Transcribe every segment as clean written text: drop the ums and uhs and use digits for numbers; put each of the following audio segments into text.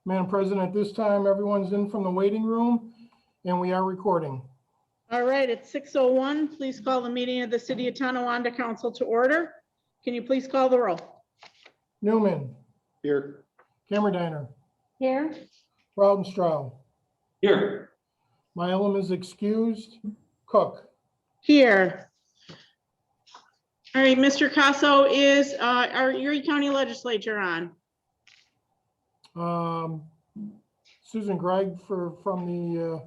Madam President, at this time, everyone's in from the waiting room and we are recording. All right, it's 6:01. Please call the meeting of the City of Tonawanda Council to order. Can you please call the roll? Newman, Here. Cameron, Here. Raudenstrau, Here. Mylum is excused. Cook, Here. All right, Mr. Casso, is our Erie County Legislature on? Susan Gregg from the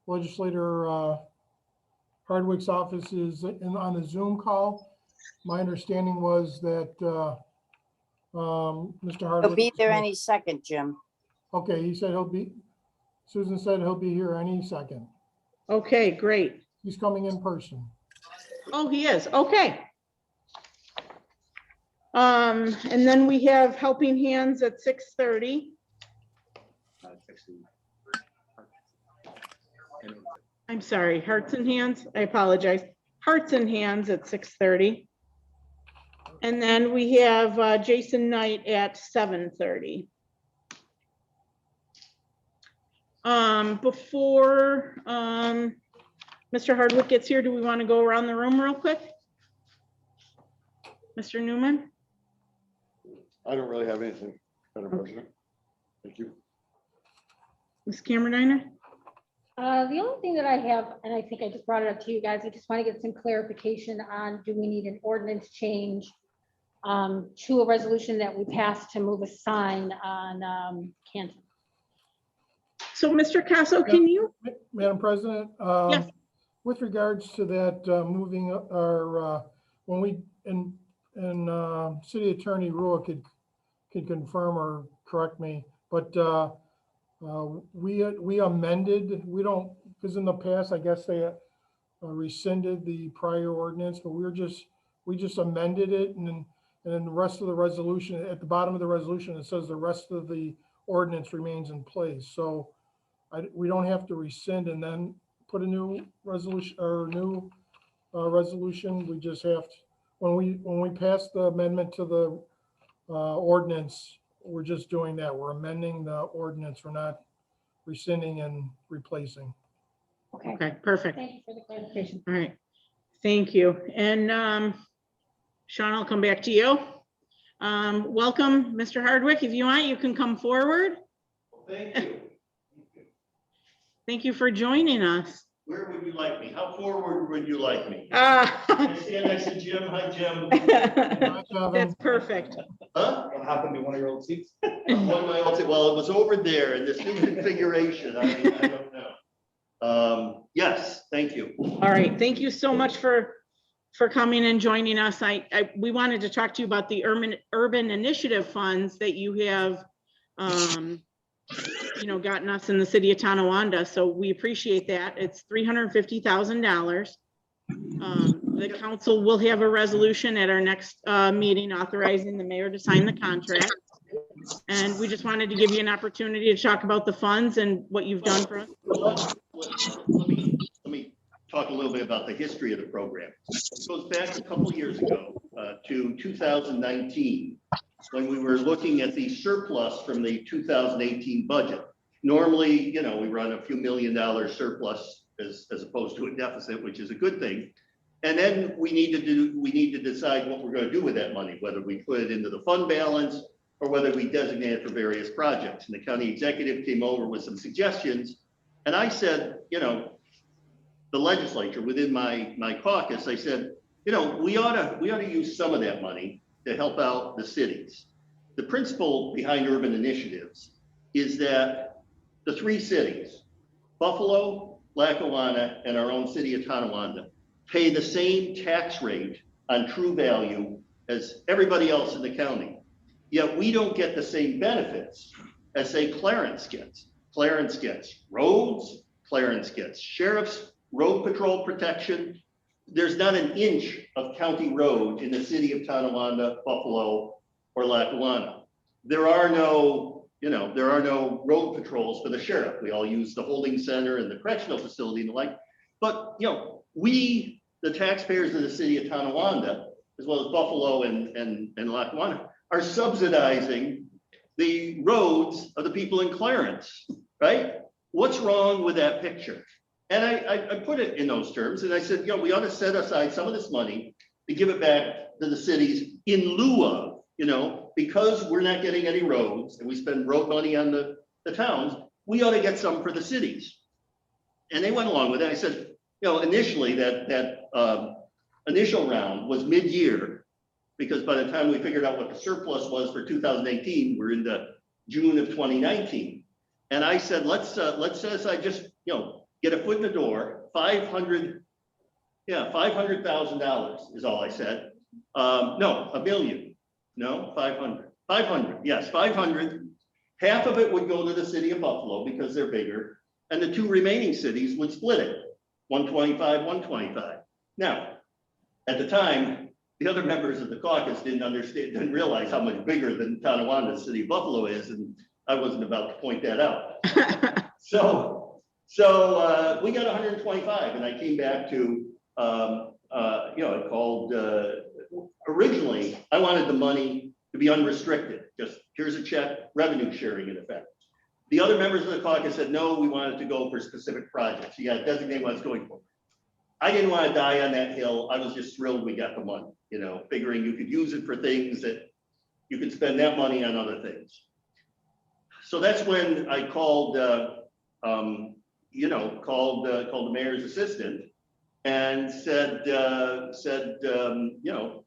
legislator Hardwick's office is on the Zoom call. My understanding was that Mr. Hardwick. He'll be there any second, Jim. Okay, he said Susan said he'll be here any second. Okay, great. He's coming in person. Oh, he is. Okay. And then we have Helping Hands at 6:30. I'm sorry, Hearts and Hands. I apologize. Hearts and Hands at 6:30. And then we have Jason Knight at 7:30. Before Mr. Hardwick gets here, do we want to go around the room real quick? Mr. Newman? I don't really have anything, Madam President. Thank you. Ms. Cameron? The only thing that I have, and I think I just brought it up to you guys, I just want to get some clarification on, do we need an ordinance change to a resolution that we passed to move a sign on Canton? So, Mr. Casso, can you? Madam President, Yes. with regards to that, moving our, when we, and City Attorney Rua could confirm or correct me, but we amended, we don't, because in the past, I guess they rescinded the prior ordinance, but we just amended it, and then the rest of the resolution, at the bottom of the resolution, it says the rest of the ordinance remains in place. So we don't have to rescind and then put a new resolution or new resolution. We just have to, when we pass the amendment to the ordinance, we're just doing that. We're amending the ordinance. We're not rescinding and replacing. Okay, Okay, perfect. thank you for the clarification. All right. Thank you. And Sean, I'll come back to you. Welcome, Mr. Hardwick. If you want, you can come forward. Thank you. Thank you for joining us. Where would you like me? How forward would you like me? Ah. Can I stand next to Jim? Hi, Jim. That's perfect. Huh? What happened to one of your old seats? One of my old, well, it was over there in this new configuration. I don't know. Yes, thank you. All right. Thank you so much for coming and joining us. We wanted to talk to you about the urban initiative funds that you have gotten us in the City of Tonawanda. So we appreciate that. It's $350,000. The council will have a resolution at our next meeting authorizing the mayor to sign the contract. And we just wanted to give you an opportunity to talk about the funds and what you've done for us. Let me talk a little bit about the history of the program. It goes back a couple of years ago to 2019, when we were looking at the surplus from the 2018 budget. Normally, we run a few $1 million surplus as opposed to a deficit, which is a good thing. And then we need to decide what we're going to do with that money, whether we put it into the fund balance or whether we designate it for various projects. And the county executive came over with some suggestions. And I said, the legislature within my caucus, I said, we ought to use some of that money to help out the cities. The principle behind urban initiatives is that the three cities, Buffalo, Lackawanna, and our own City of Tonawanda, pay the same tax rate on true value as everybody else in the county. Yet we don't get the same benefits as, say, Clarence gets. Clarence gets roads, Clarence gets sheriff's road patrol protection. There's not an inch of county road in the City of Tonawanda, Buffalo, or Lackawanna. There are no road patrols for the sheriff. We all use the holding center and the correctional facility and the like. But we the taxpayers of the city of Tonawanda, as well as Buffalo and Lackawanna, are subsidizing the roads of the people in Clarence, right? What's wrong with that picture? And I put it in those terms, and I said, you know, we ought to set aside some of this money to give it back to the cities in lieu of, you know, because we're not getting any roads and we spend road money on the towns, we ought to get some for the cities. And they went along with it. I said, you know, initially that initial round was mid-year, because by the time we figured out what the surplus was for 2018, we're into June of 2019. And I said, let's set aside just, you know, get a foot in the door, $500,000 is all I said. No, $1 million. No, 500, yes, 500. Half of it would go to the city of Buffalo because they're bigger, and the two remaining cities would split it, 125, 125. Now, at the time, the other members of the caucus didn't realize how much bigger than Tonawanda, the city of Buffalo is, and I wasn't about to point that out. So we got 125, and I came back to, you know, I called, originally, I wanted the money to be unrestricted. Just here's a check, revenue sharing in effect. The other members of the caucus said, no, we wanted to go for specific projects. You got to designate what it's going for. I didn't want to die on that hill. I was just thrilled we got the money, you know, figuring you could use it for things that you could spend that money on other things. So that's when I called, you know, called the mayor's assistant and said, you know,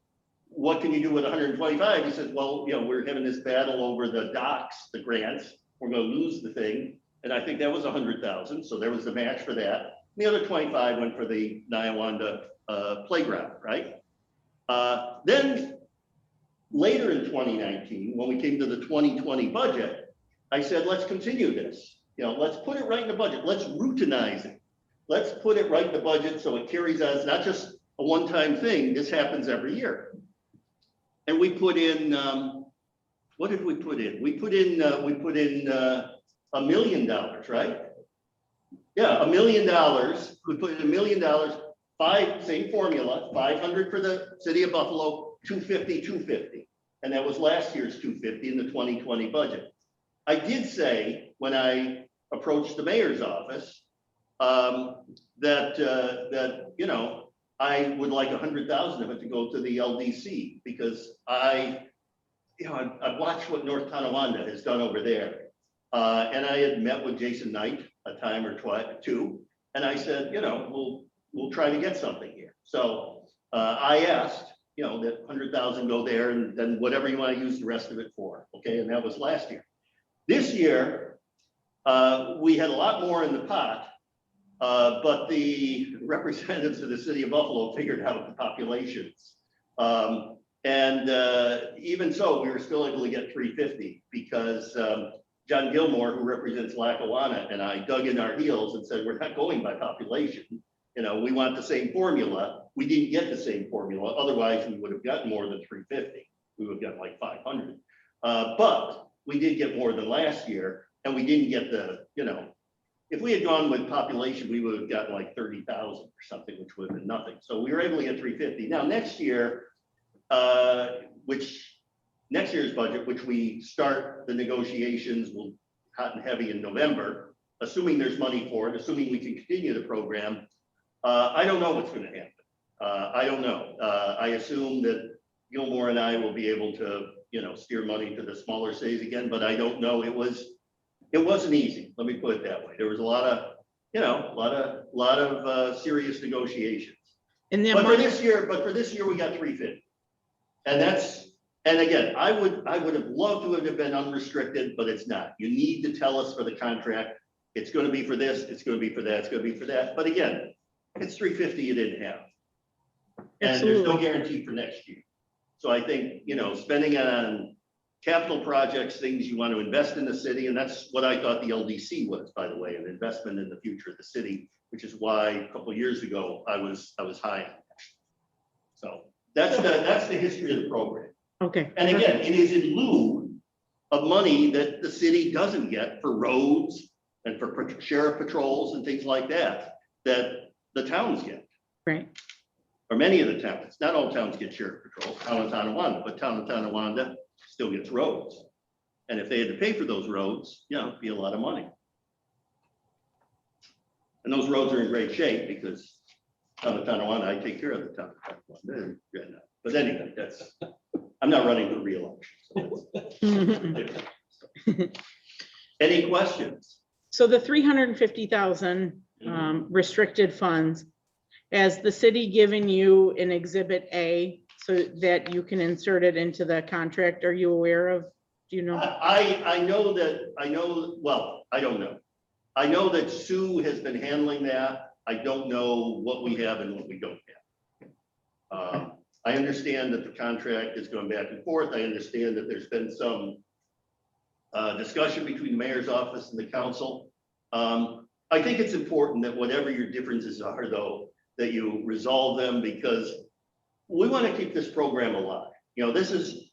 what can you do with 125? He said, well, you know, we're having this battle over the docks, the grants. We're going to lose the thing. And I think that was 100,000. So there was the match for that. The other 25 went for the Niawanda playground, right? Then later in 2019, when we came to the 2020 budget, I said, let's continue this. You know, let's put it right in the budget. Let's routinize it. Let's put it right in the budget so it carries on. It's not just a one-time thing. This happens every year. And we put in, what did we put in? We put in $1 million, right? Yeah, $1 million. We put in $1 million, same formula, 500 for the city of Buffalo, 250. And that was last year's 250 in the 2020 budget. I did say when I approached the mayor's office that you know, I would like 100,000 of it to go to the LDC because I've watched what North Tonawanda has done over there. And I had met with Jason Knight a time or two, and I said, you know, we'll try to get something here. So I asked, you know, that 100,000 go there, and then whatever you want to use the rest of it for. Okay, and that was last year. This year, we had a lot more in the pot, but the representatives of the city of Buffalo figured out the populations. And even so, we were still able to get 350 because John Gilmore, who represents Lackawanna, and I dug in our heels and said, we're not going by population. You know, we want the same formula. We didn't get the same formula. Otherwise, we would have gotten more than 350. We would have gotten like 500. But we did get more than last year, and we didn't get the, you know, if we had gone with population, we would have gotten like 30,000 or something, which would have been nothing. So we were able to get 350. Now, next year, next year's budget, which we start the negotiations, will hot and heavy in November, assuming there's money for it, assuming we can continue the program. I don't know what's going to happen. I don't know. I assume that Gilmore and I will be able to, you know, steer money to the smaller cities again, but I don't know. It wasn't easy. Let me put it that way. There was a lot of, you know, a lot of serious negotiations. And then But for this year, we got 350. And again, I would have loved to have been unrestricted, but it's not. You need to tell us for the contract, it's going to be for this, it's going to be for that, it's going to be for that. But again, it's 350 you didn't have. And there's no guarantee for next year. So I think, you know, spending it on capital projects, things you want to invest in the city, and that's what I thought the LDC was, by the way, an investment in the future of the city, which is why a couple of years ago I was high on that. So that's the history of the program. okay. And again, it is in lieu of money that the city doesn't get for roads and for sheriff patrols and things like that, that the towns get. Right. or many of the towns, not all towns get sheriff patrol, town of Tonawanda, but town of Tonawanda still gets roads. And if they had to pay for those roads, you know, it'd be a lot of money. And those roads are in great shape because town of Tonawanda, I take care of the town of Tonawanda. But anyway, I'm not running for reelection. So any questions? So the 350,000 restricted funds, has the city given you an exhibit A so that you can insert it into the contract? Are you aware of, do you know? I know, well, I don't know. I know that Sue has been handling that. I don't know what we have and what we don't have. I understand that the contract is going back and forth. I understand that there's been some discussion between the mayor's office and the council. I think it's important that whatever your differences are, though, that you resolve them, because we want to keep this program alive. You know, this is,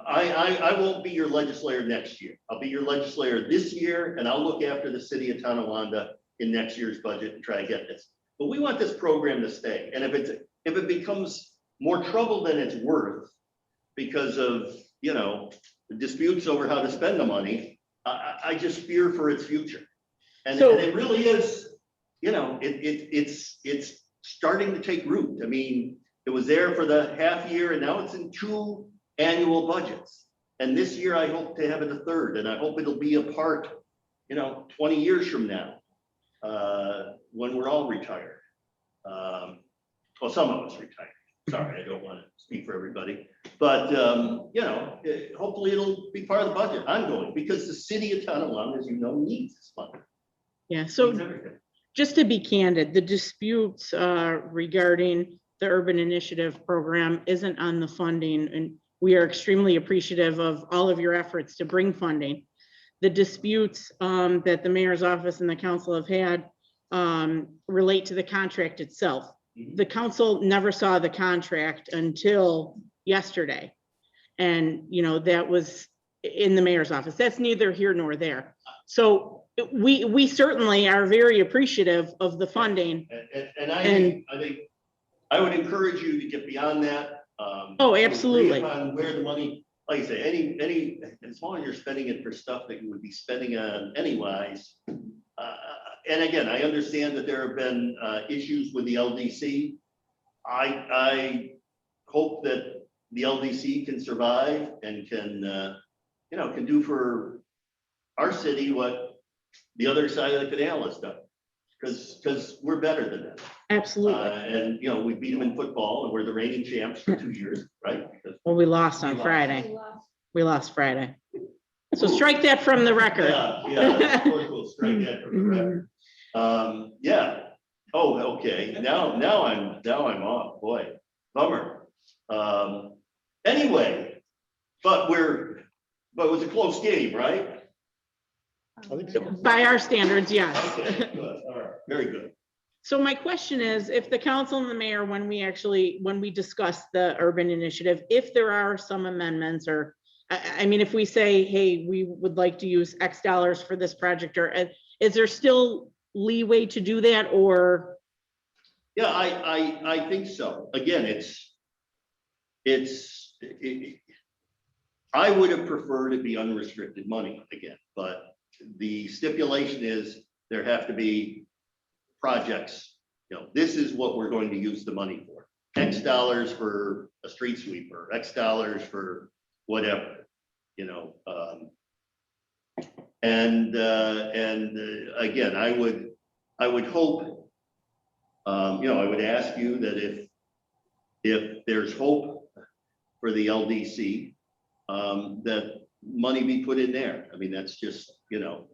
I won't be your legislator next year. I'll be your legislator this year, and I'll look after the city of Tonawanda in next year's budget and try to get this. But we want this program to stay. And if it becomes more trouble than it's worth because of, you know, disputes over how to spend the money, I just fear for its future. And it really is, you know, it's starting to take root. I mean, it was there for the half year and now it's in 2 annual budgets. And this year I hope to have it a third, and I hope it'll be a part, you know, 20 years from now, when we're all retired. Well, some of us retired. Sorry, I don't want to speak for everybody, but you know, hopefully it'll be part of the budget ongoing, because the city of Tonawanda, as you know, needs this money. Yeah, so Needs everything. just to be candid, the disputes regarding the urban initiative program isn't on the funding, and we are extremely appreciative of all of your efforts to bring funding. The disputes that the mayor's office and the council have had relate to the contract itself. The council never saw the contract until yesterday. And, you know, that was in the mayor's office. That's neither here nor there. So we certainly are very appreciative of the funding. And I think I would encourage you to get beyond that. Oh, absolutely. Agree upon where the money, like I say, any, as long as you're spending it for stuff that you would be spending on anyways. And again, I understand that there have been issues with the LDC. I hope that the LDC can survive and can, you know, can do for our city what the other side of the canal has done. Because we're better than them. Absolutely. And, you know, we beat them in football and we're the reigning champs for 2 years, right? Because Well, we lost on Friday. We lost Friday. So strike that from the record. Yeah, of course we'll strike that from the record. Yeah. Oh, okay. Now I'm off. Boy, bummer. Anyway, but it was a close game, right? I think so. By our standards, yes. Okay, good. All right, very good. So my question is, if the council and the mayor, when we discuss the urban initiative, if there are some amendments, or, I mean, if we say, hey, we would like to use X dollars for this project, or is there still leeway to do that, or? Yeah, I think so. Again, I would have preferred it be unrestricted money again, but the stipulation is there have to be projects. You know, this is what we're going to use the money for. X dollars for a street sweeper, X dollars for whatever, you know. And again, I would hope, you know, I would ask you that if there's hope for the LDC, that money be put in there. I mean, that's just, you know,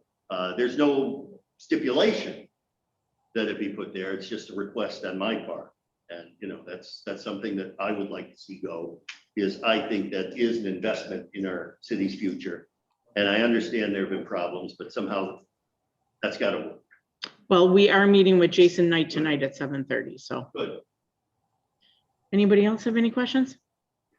there's no stipulation that it be put there. It's just a request on my part. And, you know, that's something that I would like to see go, is I think that is an investment in our city's future. And I understand there have been problems, but somehow that's got to work. Well, we are meeting with Jason Knight tonight at 7:30, so. Good. Anybody else have any questions?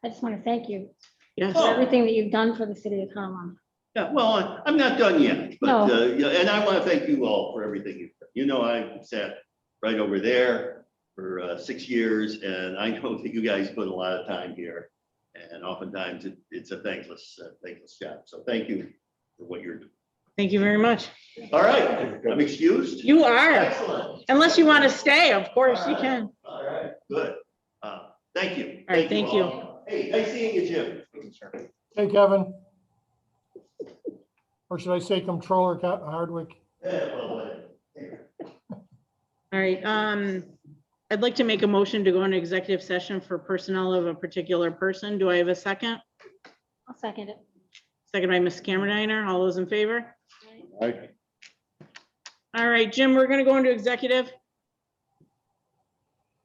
I just want to thank you Yes. for everything that you've done for the city of Tonawanda. Yeah, well, I'm not done yet, but, yeah, and I want to thank you all for everything you've done. You know, I sat right over there for for 6 years, and I know that you guys put a lot of time here. And oftentimes it's a thankless job. So thank you for what you're doing. Thank you very much. All right, I'm excused. You are, Excellent. unless you want to stay, of course you can. All right, good. Thank you. All right, thank you. all. Hey, nice seeing you, Jim. Hey, Kevin. Or should I say Controller Hardwick? Yeah, well, All right, I'd like to make a motion to go into executive session for personnel of a particular person. Do I have a second? I'll second it. Second by Ms. Cameron. All those in favor? Right. All right, Jim, we're gonna go into executive.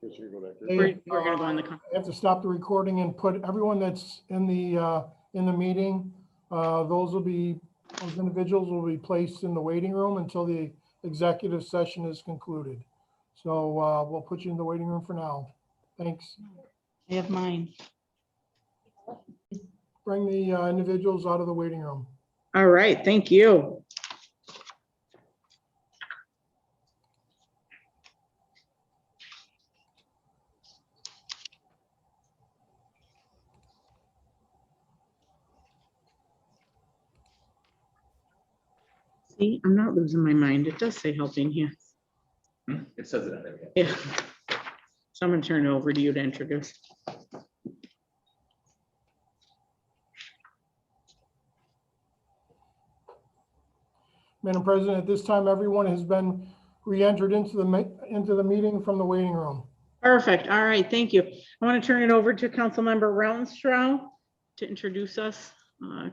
Guess you go back there. Hey, We're gonna go on the. I have to stop the recording and put everyone that's in the meeting, those individuals will be placed in the waiting room until the executive session is concluded. So we'll put you in the waiting room for now. Thanks. I have mine. Bring the individuals out of the waiting room. All right, thank you. See, I'm not losing my mind. It does say helping here. It says it on there. Yeah. So I'm gonna turn it over to you to introduce. Madam President, at this time, everyone has been re-entered into the meeting from the waiting room. Perfect. All right, thank you. I want to turn it over to Councilmember Rautenstrau to introduce us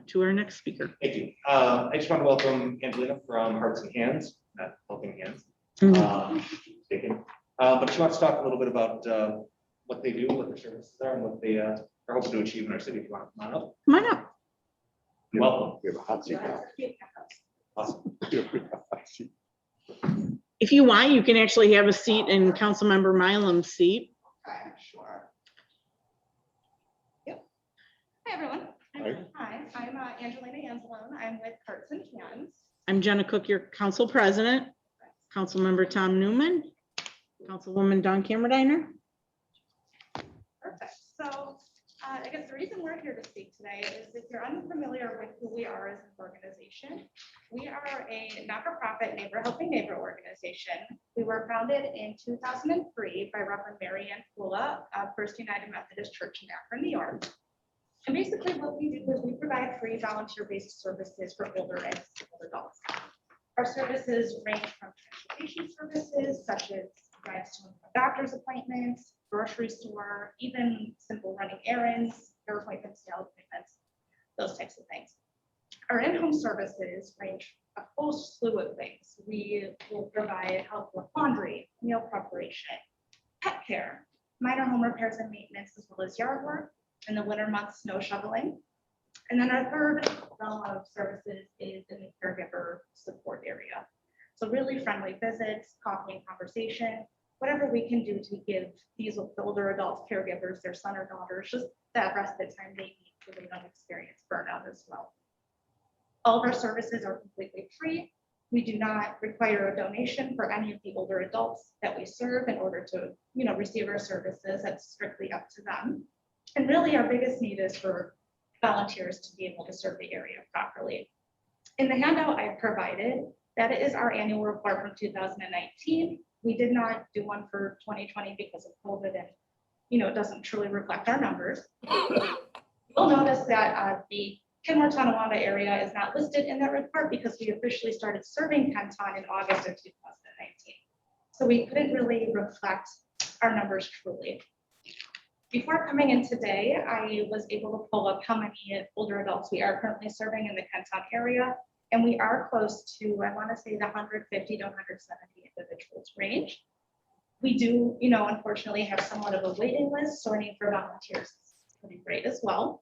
to our next speaker. Thank you. I just want to welcome Angelina from Hearts and Hands, not Helping Hands. Mistaken. But she wants to talk a little bit about what they do, what their services are, and what they are hoping to achieve in our city. If you want to come on up. Come on up. Welcome. We have a hot seat now. Awesome. We have a hot seat. If you want, you can actually have a seat in Councilmember Mylum's seat. Sure. Yep. Hi, everyone. Hi. Hi, I'm Angelina Anzalone. I'm with Hearts and Hands. I'm Jenna Cook, your council president. Councilmember Tom Newman. Councilwoman Dawn Cameron. Perfect. So I guess the reason we're here to speak today is if you're unfamiliar with who we are as an organization, we are a not-for-profit neighbor helping neighbor organization. We were founded in 2003 by Reverend Mary Ann Kula of First United Methodist Church in Akron, New York. And basically what we do is we provide free volunteer-based services for older and disabled adults. Our services range from transportation services such as rides to doctor's appointments, grocery store, even simple running errands, hair appointments, nail appointments, those types of things. Our in-home services range a whole slew of things. We will provide help with laundry, meal preparation, pet care, minor home repairs and maintenance, as well as yard work, in the winter months, snow shoveling. And then our third realm of services is in the caregiver support area. So really friendly visits, coffee and conversation, whatever we can do to give these older adults, caregivers, their son or daughter, just that respite time they need so they don't experience burnout as well. All of our services are completely free. We do not require a donation for any of the older adults that we serve in order to, receive our services. That's strictly up to them. And really our biggest need is for volunteers to be able to serve the area properly. In the handout I've provided, that is our annual report from 2019. We did not do one for 2020 because of COVID and, it doesn't truly reflect our numbers. You'll notice that the Kenmore Tonawanda area is not listed in that report because we officially started serving Kenton in August of 2019. So we couldn't really reflect our numbers truly. Before coming in today, I was able to pull up how many older adults we are currently serving in the Kenton area. And we are close to, I want to say the 150 to 170 individuals range. We do, unfortunately have somewhat of a waiting list, so any for volunteers is pretty great as well.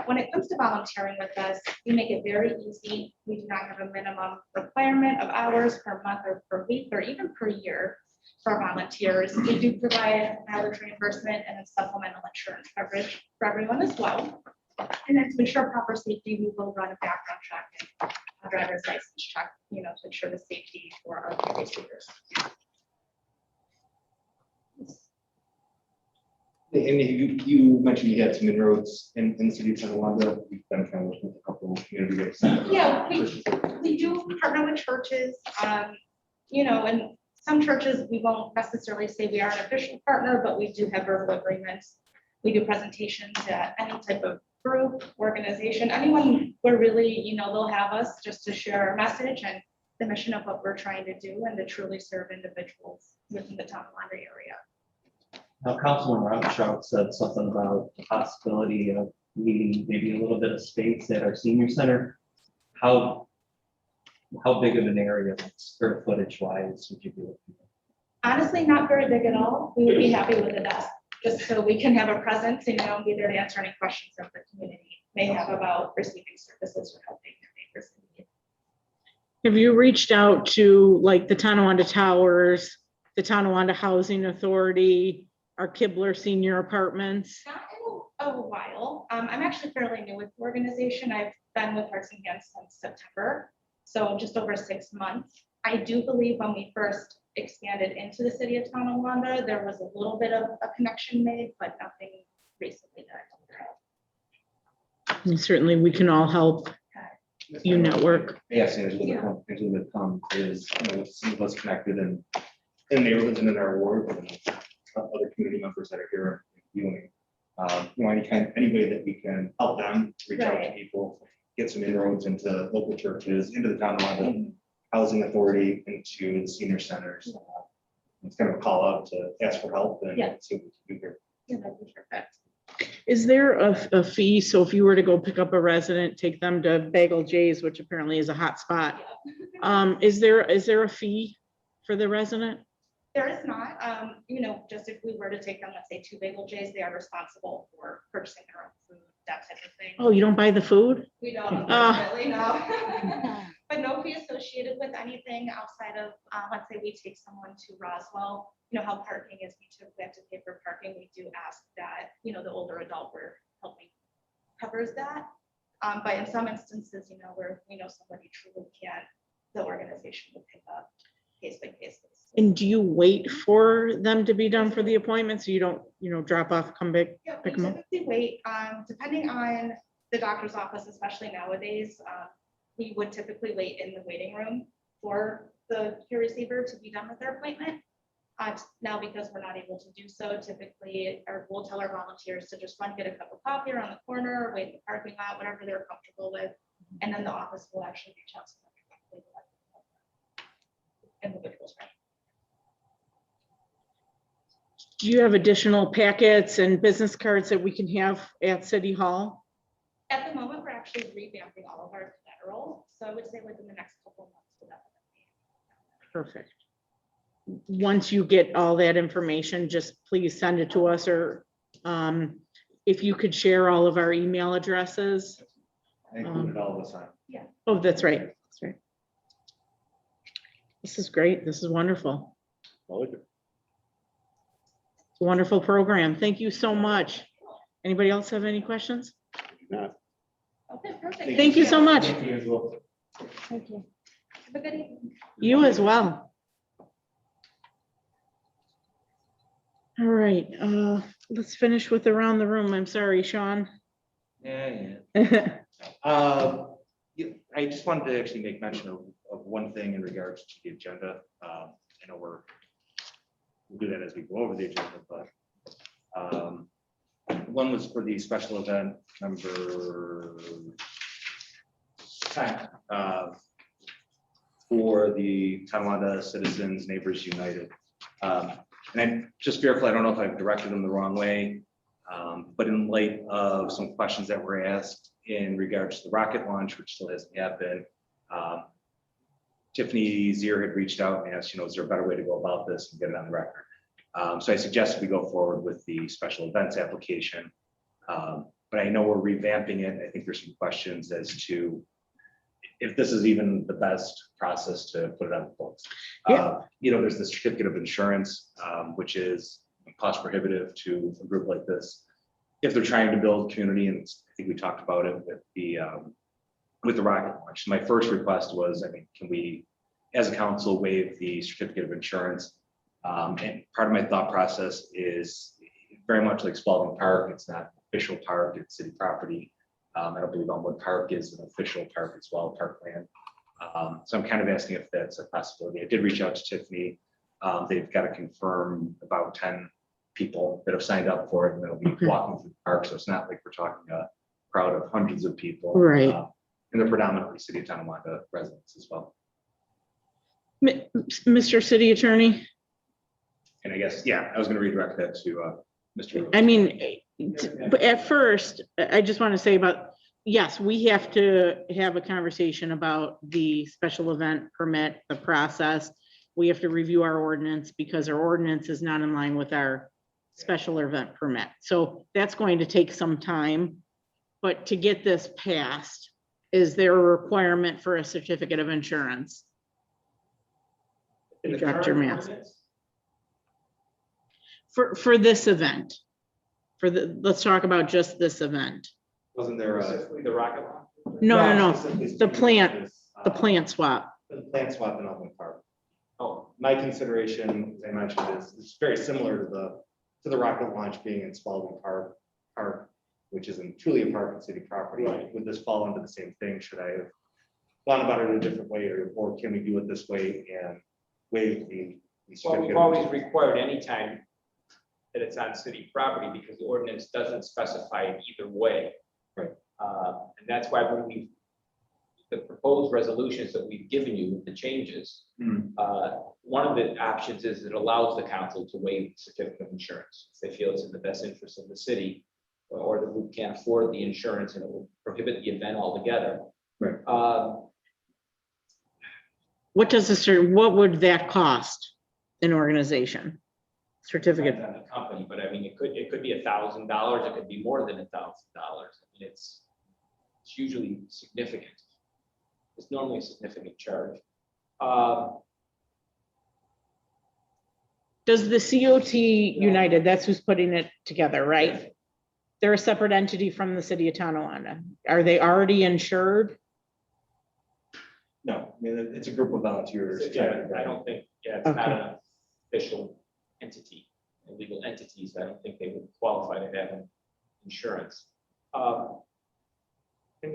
When it comes to volunteering with us, we make it very easy. We do not have a minimum requirement of hours per month or per week or even per year for volunteers. We do provide mileage reimbursement and supplemental insurance coverage for everyone as well. And then to ensure proper safety, we will run a background check and a driver's license check, to ensure the safety for our receivers. And you mentioned you had some inroads in the city of Tonawanda. You've been kind of working with a couple of community groups. Yeah, we do partner with churches, you know, and some churches, we won't necessarily say we are an official partner, but we do have verbal agreements. We do presentations at any type of group, organization, anyone where really, you know, they'll have us just to share our message and the mission of what we're trying to do and to truly serve individuals within the Tonawanda area. Now, Councilman Robichaud said something about the possibility of needing maybe a little bit of space at our senior center. How big of an area, square footage wise, would you be looking at? Honestly, not very big at all. We would be happy with a desk, just so we can have a presence, you know, and be there to answer any questions that the community may have about receiving services or helping their neighbors in need. Have you reached out to like the Tonawanda Towers, the Tonawanda Housing Authority, our Kibler Senior Apartments? Not in a while. I'm actually fairly new with the organization. I've been with Hearts and Hands since September, so just over 6 months. I do believe when we first expanded into the city of Tonawanda, there was a little bit of a connection made, but nothing recently that I'm aware of. And certainly we can all help you network. Yes, Angela, Angela come is, you know, some of us connected in neighborhoods and in our ward, and other community members that are here viewing. You know, any way that we can help them reach out to Right. people, get some inroads into local churches, into the Tonawanda Housing Authority, into the senior centers. It's kind of a call out to ask for help and Yeah. see what we can do here. Yeah, that'd be perfect. Is there a fee? So if you were to go pick up a resident, take them to Bagel J's, which apparently is a hot spot. Is there a fee for the resident? There is not, you know, just if we were to take them, let's say 2 Bagel J's, they are responsible for purchasing their own food, that type of thing. Oh, you don't buy the food? We don't, Ah. unfortunately, no. But no fee associated with anything outside of, let's say we take someone to Roswell, you know how parking is, we typically have to pay for parking. We do ask that, you know, the older adult we're helping covers that. But in some instances, you know, where we know somebody truly can't, the organization will pick up case by case. And do you wait for them to be done for the appointment? So you don't, you know, drop off, come back? Yeah, we Pick 'em up. typically wait, depending on the doctor's office, especially nowadays, we would typically wait in the waiting room for the care receiver to be done with their appointment. Now, because we're not able to do so, typically, we'll tell our volunteers to just run, get a cup of coffee around the corner, wait in the parking lot, whatever they're comfortable with. And then the office will actually reach out to them. Individuals, right? Do you have additional packets and business cards that we can have at City Hall? At the moment, we're actually revamping all of our collateral, so I would say within the next couple of months. We'll definitely. Perfect. Once you get all that information, just please send it to us, or if you could share all of our email addresses. I included all of us on. Oh, that's right. That's right. This is great. This is wonderful. I like it. It's a wonderful program. Thank you so much. Anybody else have any questions? Not. Okay, perfect. Thank you so much. Thank you as well. Thank you. Have a good evening. You as well. All right, let's finish with around the room. I'm sorry, Sean. Yeah. Oh, I just wanted to actually make mention of one thing in regards to the agenda. I know we'll do that as we go over the agenda, but one was for the special event number 10 for the Tonawanda Citizens Neighbors United. And I'm just fearful, I don't know if I've directed them the wrong way, but in light of some questions that were asked in regards to the rocket launch, which still hasn't happened, Tiffany Zier had reached out and asked, you know, is there a better way to go about this and get it on the record? So I suggested we go forward with the special events application. But I know we're revamping it. I think there's some questions as to if this is even the best process to put it on the books. Yeah. You know, there's the certificate of insurance, which is cost prohibitive to a group like this. If they're trying to build community, and I think we talked about it with the rocket launch. My first request was, I mean, can we, as a council, waive the certificate of insurance? And part of my thought process is very much like Spalding Park. It's not official park, it's city property. I don't believe Elmwood Park is an official park as well, parkland. So I'm kind of asking if that's a possibility. I did reach out to Tiffany. They've got to confirm about 10 people that have signed up for it, and they'll be Okay. walking through the park. So it's not like we're talking a crowd of hundreds of people. Right. And they're predominantly City of Tonawanda residents as well. Mr. City Attorney, And I guess, yeah, I was going to redirect that to Mr. I mean, but at first, I just want to say about, yes, we have to have a conversation about the special event permit, the process. We have to review our ordinance because our ordinance is not in line with our special event permit. So that's going to take some time. But to get this passed, is there a requirement for a certificate of insurance? In the Dr. current Mass. ordinance, For this event? Let's talk about just this event. Wasn't there specifically the rocket launch? No, specifically the speaking plant- of this, the plant swap. The plant swap in Elmwood Park. Oh, my consideration, as I mentioned, is very similar to the rocket launch being in Spalding Park, which isn't truly a park and city property. Would this fall under the same thing? Should I have gone about it a different way, or can we do it this way and waive the? Well, we've always required any time that it's on city property because the ordinance doesn't specify it either way. Right. And that's why when the proposed resolutions that we've given you with the changes, one of the options is it allows the council to waive the certificate of insurance. If they feel it's in the best interest of the city, or the group can't afford the insurance and it will prohibit the event altogether. Right. What would that cost an organization? Certificate, Depends on the company, but I mean, it could be $1,000, it could be more than $1,000. I mean, it's usually significant. It's normally a significant charge. does the COT United, that's who's putting it together, right? They're a separate entity from the city of Tonawanda. Are they already insured? No, I mean, it's a group of volunteers. Yeah, I don't think, it's not an official entity, legal entities. I don't think they would qualify to have an insurance.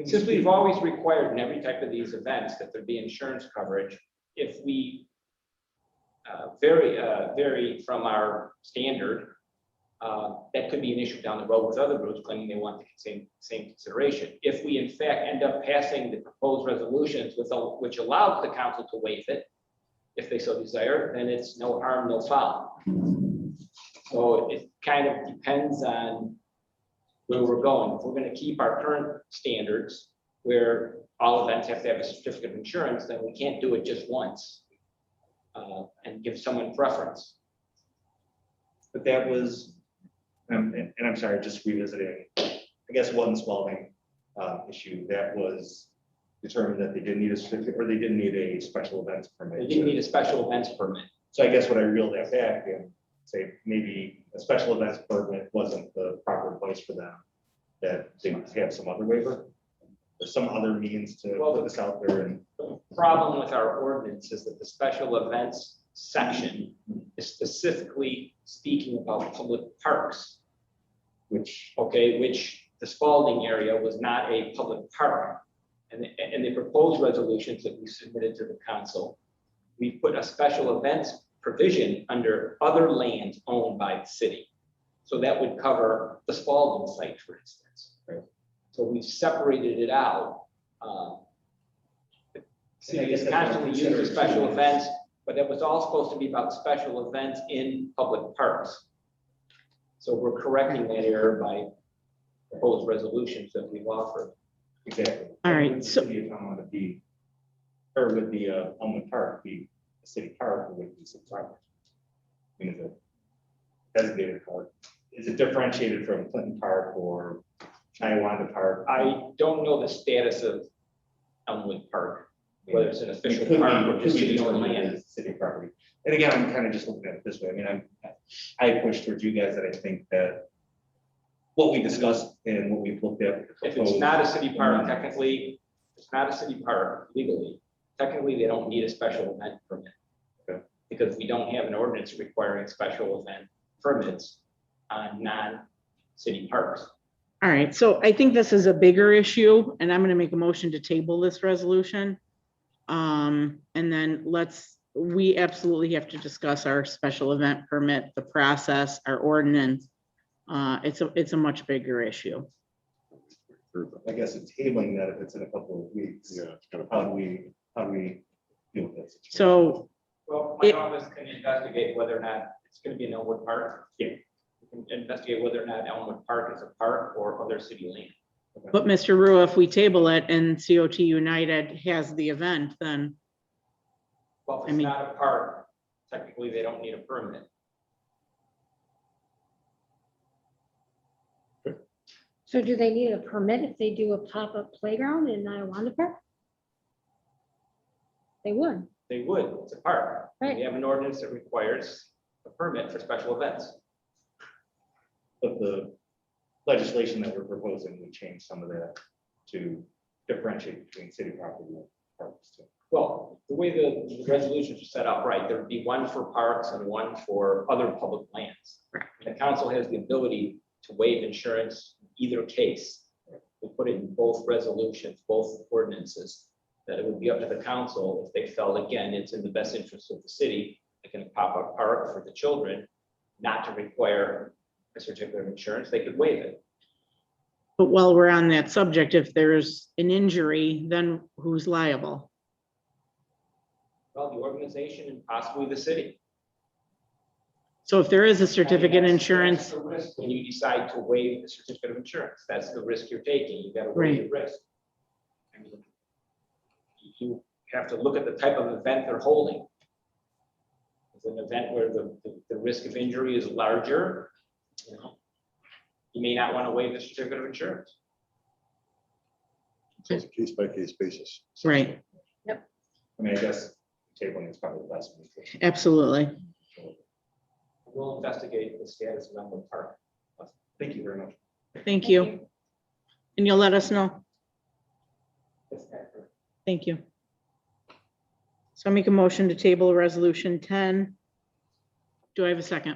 Since we've always required in every type of these events that there be insurance coverage, if we vary from our standard, that could be an issue down the road with other groups claiming they want the same consideration. If we in fact end up passing the proposed resolutions which allows the council to waive it, if they so desire, then it's no harm, no foul. So it kind of depends on where we're going. If we're going to keep our current standards where all events have to have a certificate of insurance, then we can't do it just once and give someone preference. But that was, and I'm sorry, just revisiting, I guess one Spalding issue that was determined that they didn't need a certificate, or they didn't need a special events permit. They didn't need a special events permit. So I guess what I reeled that back and say maybe a special events permit wasn't the proper place for them, that they must have some other waiver or some other means to put this out there. And The problem with our ordinance is that the special events section is specifically speaking about public parks, which the Spalding area was not a public park. And the proposed resolutions that we submitted to the council, we put a special events provision under other land owned by the city. So that would cover the Spalding site, for instance. Right. So we separated it out. The city is constantly using special events, but it was all supposed to be about special events in public parks. So we're correcting that error by proposed resolutions that we've offered. exactly. All right, Would the so- city of Tonawanda be, or would the Elmwood Park be a city park, or would it be city property? I mean, is it designated park? Is it differentiated from Clinton Park or Tonawanda Park? I don't know the status of Elmwood Park, whether it's an It official could be- park or it could just be city owned determined land. as city property. And again, I'm kind of just looking at it this way. I mean, I push towards you guys that I think that what we discussed and what we've looked at. If it's not a city park, technically, it's not a city park legally. Technically, they don't need a special event permit. Okay. Because we don't have an ordinance requiring special event permits. on non-city parks. All right, so I think this is a bigger issue, and I'm gonna make a motion to table this resolution. And then we absolutely have to discuss our special event permit, the process, our ordinance. It's a much bigger issue. I guess it's tabling that if it's in a couple of weeks. Yeah, it's kind of. How do we deal with this? So, Well, my It- office can investigate whether or not it's gonna be in Elmwood Park. Yeah. We can investigate whether or not Elmwood Park is a park or other city land. but Mr. Rue, if we table it and COT United has the event, then, Well, if I it's mean- not a park, technically they don't need a permit. So do they need a permit if they do a pop-up playground in Iowanda Park? They would. They would, it's a park. Right. We have an ordinance that requires a permit for special events. But the legislation that we're proposing would change some of that to differentiate between city property and parks too. Well, the way the resolutions are set up, right, there'd be one for parks and one for other public lands. The council has the ability to waive insurance in either case. We put it in both resolutions, both ordinances, that it would be up to the council if they felt, again, it's in the best interest of the city, like in a pop-up park for the children, not to require a certificate of insurance, they could waive it. but while we're on that subject, if there's an injury, then who's liable? Well, the organization and possibly the city. So if there is a I mean, certificate that's insurance, the risk when you decide to waive the certificate of insurance, that's the risk you're taking, you gotta weigh the risk. I mean, you have to look at the type of event they're holding. It's an event where the risk of injury is larger, you know, you may not want to waive the certificate of insurance. So it's a case by case basis. right, I mean, I guess tabling is probably the best. absolutely. We'll investigate the status of Elmwood Park. Thank you very much. Thank you. And you'll let us know. That's accurate. Thank you. So I make a motion to table resolution 10. Do I have a second?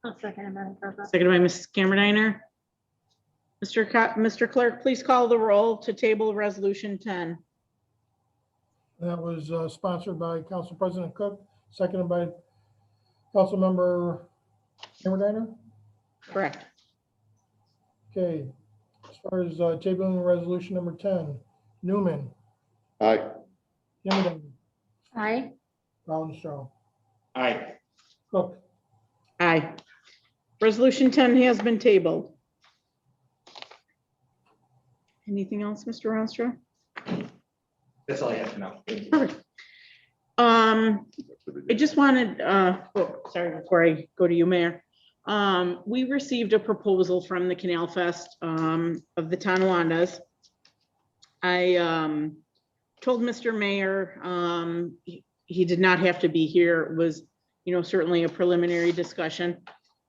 I'll second it, Madam President. Seconded by Mrs. Camerediner. Mr. Clerk, please call the roll to table resolution 10. That was sponsored by Council President Cook, seconded by Councilmember Camerediner. Correct. Okay, as far as tabling resolution number 10, Newman, Aye. Camerediner, Aye. Rautenstrau, Aye. Cook. Aye. Resolution 10 has been tabled. Anything else, Mr. Ronstra? That's all I have for now. Thank you. Perfect. I just wanted, sorry, before I go to you, Mayor. We received a proposal from the Canal Fest of the Tonawandas. I told Mr. Mayor, he did not have to be here. It was, certainly a preliminary discussion.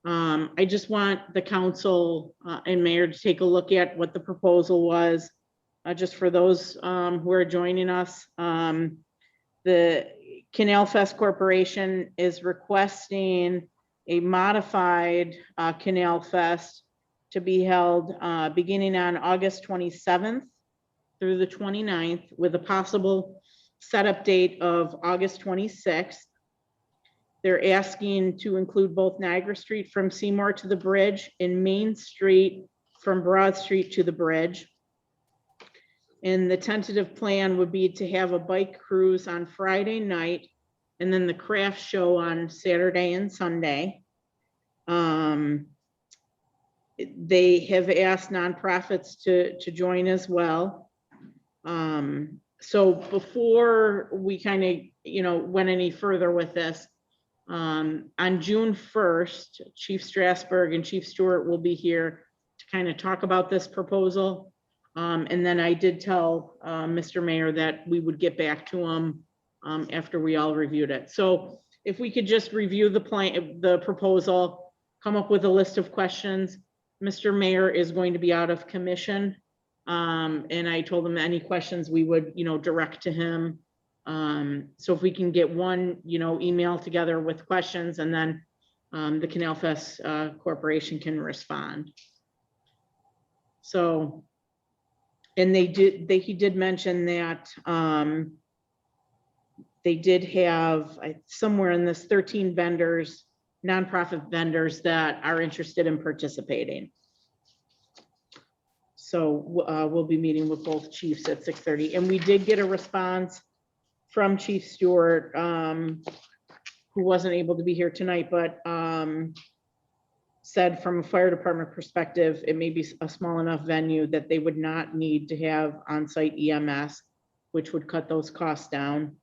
I just want the council and mayor to take a look at what the proposal was, just for those who are joining us. The Canal Fest Corporation is requesting a modified Canal Fest to be held beginning on August 27th through the 29th, with a possible setup date of August 26th. They're asking to include both Niagara Street from Seymour to the bridge and Main Street from Broad Street to the bridge. And the tentative plan would be to have a bike cruise on Friday night and then the craft show on Saturday and Sunday. They have asked nonprofits to join as well. So before we kind of, went any further with this, on June 1st, Chief Strasburg and Chief Stewart will be here to kind of talk about this proposal. And then I did tell Mr. Mayor that we would get back to him after we all reviewed it. So if we could just review the plan, the proposal, come up with a list of questions. Mr. Mayor is going to be out of commission. And I told him any questions we would, direct to him. So if we can get one, email together with questions, and then the Canal Fest Corporation can respond. So, and he did mention that they did have somewhere in this 13 vendors, nonprofit vendors that are interested in participating. So we'll be meeting with both chiefs at 6:30, and we did get a response from Chief Stewart, who wasn't able to be here tonight, but said from a fire department perspective, it may be a small enough venue that they would not need to have on-site EMS, which would cut those costs down.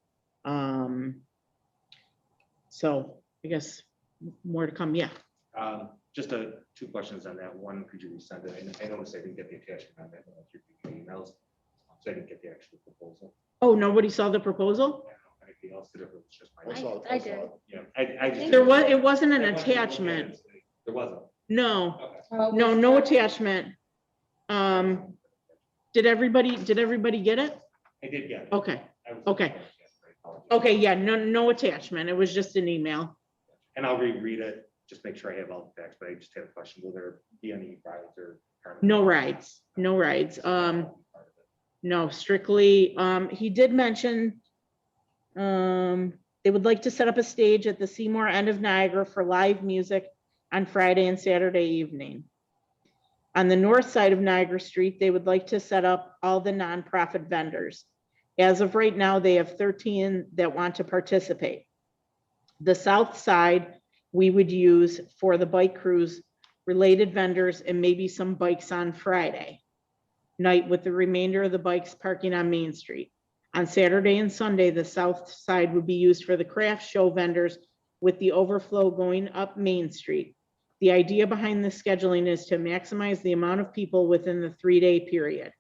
So I guess more to come. Yeah. Just two questions on that. One, could you resend it? And I noticed I didn't get the attachment on that. I don't know if you're reading my emails, so I didn't get the actual proposal. Oh, nobody saw the proposal? I don't know if anybody else did, or if it was just my. I saw it, I I saw did. it. Yeah, I just. It wasn't an I went to look at it attachment. today. There wasn't. No, Okay. no attachment. Did everybody get it? I did get it. Okay, I was- okay. I apologize. okay, yeah, no attachment. It was just an email. And I'll reread it, just make sure I have all the facts, but I just had a question. Will there be any rides or? No rides, no rides. No, strictly, he did mention, they would like to set up a stage at the Seymour end of Niagara for live music on Friday and Saturday evening. On the north side of Niagara Street, they would like to set up all the nonprofit vendors. As of right now, they have 13 that want to participate. The south side, we would use for the bike cruise, related vendors, and maybe some bikes on Friday night, with the remainder of the bikes parking on Main Street. On Saturday and Sunday, the south side would be used for the craft show vendors, with the overflow going up Main Street. The idea behind this scheduling is to maximize the amount of people within the 3-day period.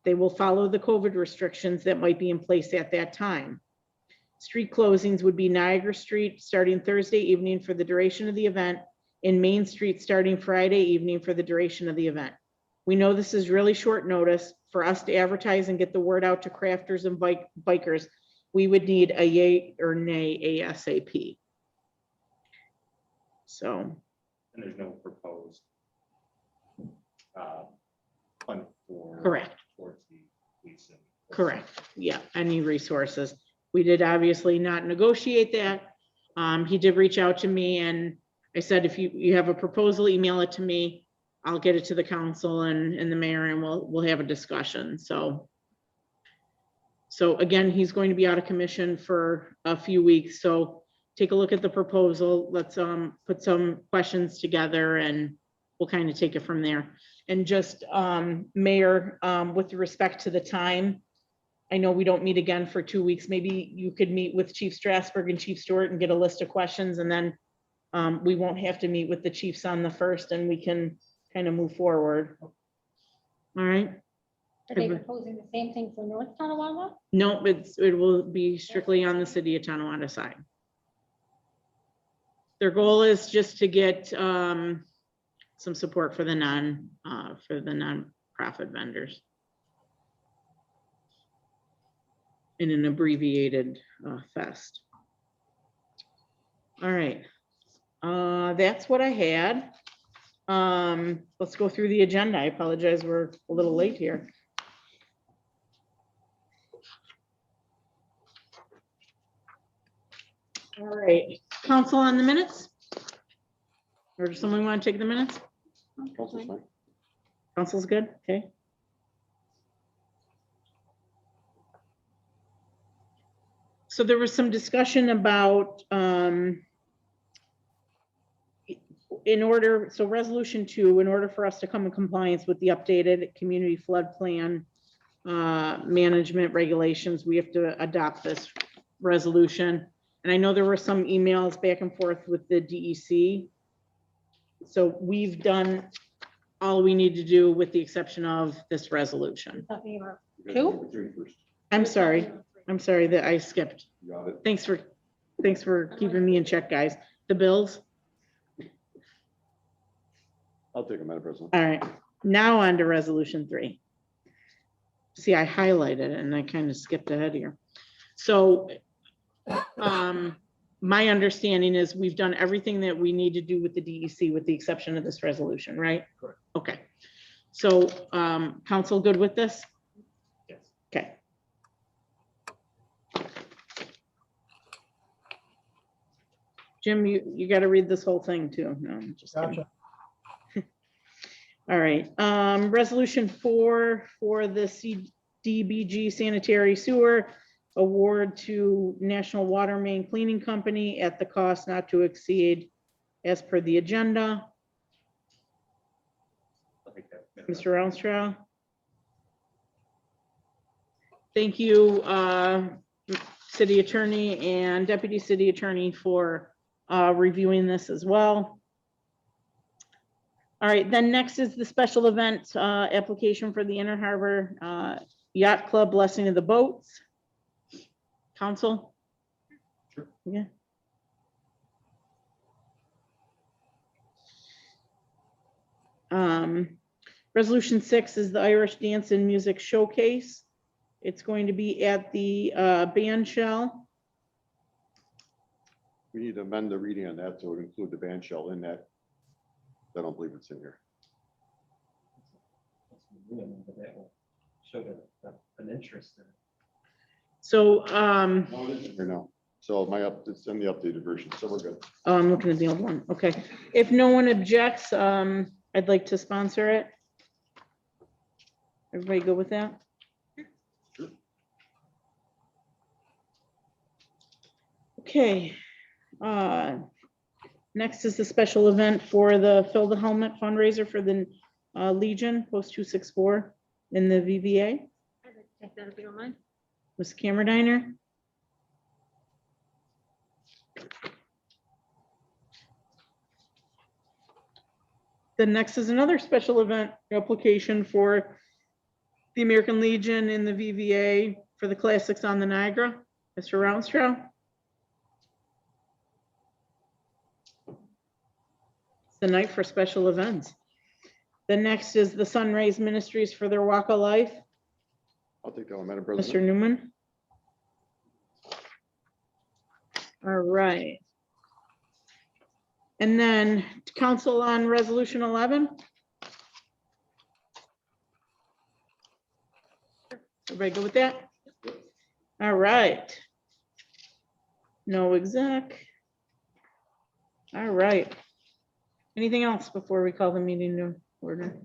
They will follow the COVID restrictions that might be in place at that time. Street closings would be Niagara Street starting Thursday evening for the duration of the event, and Main Street starting Friday evening for the duration of the event. We know this is really short notice. For us to advertise and get the word out to crafters and bikers, we would need a yay or nay ASAP. So. And there's no proposed fund for. Correct. Towards the police and. Correct. Yeah, any resources. We did obviously not negotiate that. He did reach out to me, and I said, if you have a proposal, email it to me. I'll get it to the council and the mayor, and we'll have a discussion. So again, he's going to be out of commission for a few weeks. So take a look at the proposal. Let's put some questions together, and we'll kind of take it from there. And just Mayor, with respect to the time, I know we don't meet again for 2 weeks. Maybe you could meet with Chief Strasburg and Chief Stewart and get a list of questions, and then we won't have to meet with the chiefs on the 1st, and we can kind of move forward. All right. Are they proposing the same thing for North Tonawanda? No, it will be strictly on the city of Tonawanda side. Their goal is just to get some support for the nonprofit vendors in an abbreviated fest. All right, that's what I had. Let's go through the agenda. I apologize, we're a little late here. All right, council on the minutes? Or does someone want to take the minutes? Council's fine. Council's good, okay. So there was some discussion about, resolution 2, in order for us to come in compliance with the updated community flood plan management regulations, we have to adopt this resolution. And I know there were some emails back and forth with the DEC. So we've done all we need to do with the exception of this resolution. Talking about You guys Two? do three first. I'm sorry that I skipped. You got it. Thanks for keeping me in check, guys. The bills. I'll take a minute, President. All right, now on to resolution 3. See, I highlighted it and I kind of skipped ahead here. So my understanding is we've done everything that we need to do with the DEC with the exception of this resolution, right? Correct. Okay. So, council good with this? Yes. Okay. Jim, you got to read this whole thing too. No, I'm just kidding. Gotcha. All right, resolution 4 for the CDBG sanitary sewer award to National Water Main Cleaning Company at the cost not to exceed as per the agenda. I think that- Mr. Armstrong. Thank you, city attorney and deputy city attorney for reviewing this as well. All right, then next is the special event application for the Inner Harbor Yacht Club Blessing of the Boats. Council? Sure. Yeah. Resolution 6 is the Irish Dance and Music Showcase. It's going to be at the band shell. We need to amend the reading on that to include the band shell in that. I don't believe it's in here. Showed an interest in it. So, No, it isn't here now. So it's in the updated version, so we're good. oh, I'm looking at the old one. Okay. If no one objects, I'd like to sponsor it. Everybody go with that? Sure. Okay. Next is the special event for the Fill the Helmet fundraiser for the Legion Post 264 in the VVA. I'd like to take that if you don't mind. Ms. Camerediner. Then next is another special event application for the American Legion in the VVA for the Classics on the Niagara. Mr. Rounstrau. It's the night for special events. The next is the Sunrise Ministries for their Walk of Life. I'll take that one, Madam Mr. President. Newman. All right. And then council on resolution 11. Everybody good with that? All right. No exec. All right. Anything else before we call the meeting to order?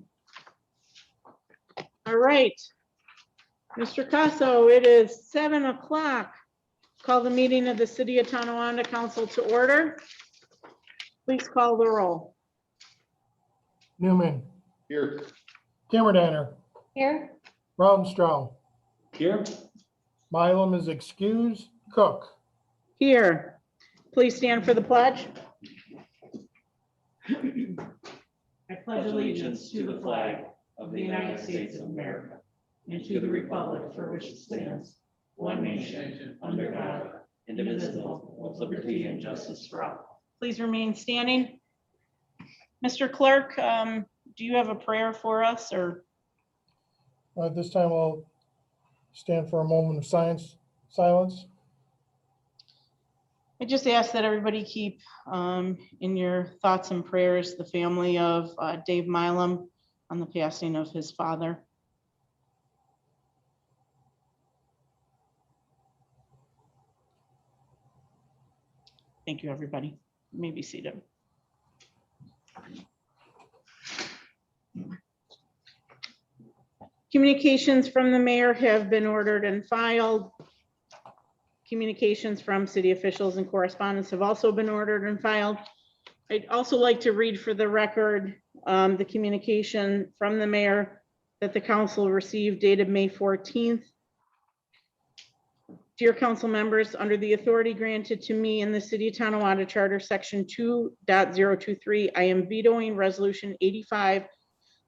All right. Mr. Casso, it is 7 o'clock. Call the meeting of the City of Tonawanda Council to order. Please call the roll. Newman, Here, Camerediner, Here, Rautenstrau, Here, Mylum is excused, Cook. Here, please stand for the pledge. I pledge allegiance to the flag of the United States of America and to the republic for which it stands, one nation, under God, indivisible, with liberty and justice for all. Please remain standing. Mr. Clerk, do you have a prayer for us or? At this time, I'll stand for a moment of silence. I just ask that everybody keep in your thoughts and prayers the family of Dave Milam on the passing of his father. Thank you, everybody. You may be seated. Communications from the mayor have been ordered and filed. Communications from city officials and correspondence have also been ordered and filed. I'd also like to read for the record the communication from the mayor that the council received dated May 14th. Dear council members, under the authority granted to me in the City of Tonawanda Charter, Section 2.023, I am vetoing Resolution 85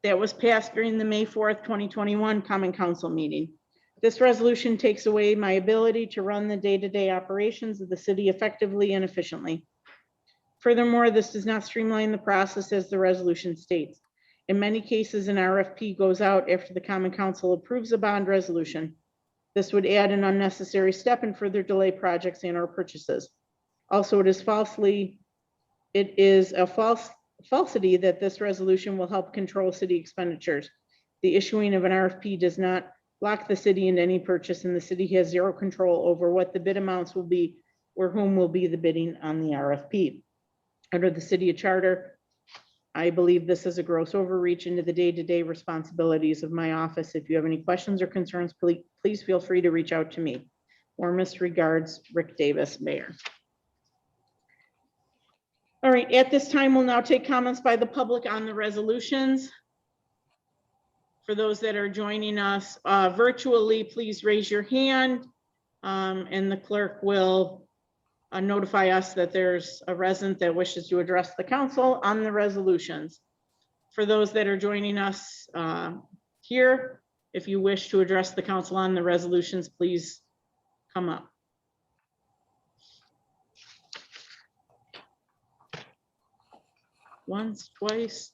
that was passed during the May 4th, 2021 Common Council meeting. This resolution takes away my ability to run the day-to-day operations of the city effectively and efficiently. Furthermore, this does not streamline the process as the resolution states. In many cases, an RFP goes out after the Common Council approves a bond resolution. This would add an unnecessary step and further delay projects and/or purchases. Also, it is a falsity that this resolution will help control city expenditures. The issuing of an RFP does not lock the city into any purchase, and the city has zero control over what the bid amounts will be or whom will be the bidding on the RFP. Under the city charter, I believe this is a gross overreach into the day-to-day responsibilities of my office. If you have any questions or concerns, please feel free to reach out to me. Warmest regards, Rick Davis, Mayor. All right, at this time, we'll now take comments by the public on the resolutions. For those that are joining us virtually, please raise your hand, and the clerk will notify us that there's a resident that wishes to address the council on the resolutions. For those that are joining us here, if you wish to address the council on the resolutions, please come up. Once, twice.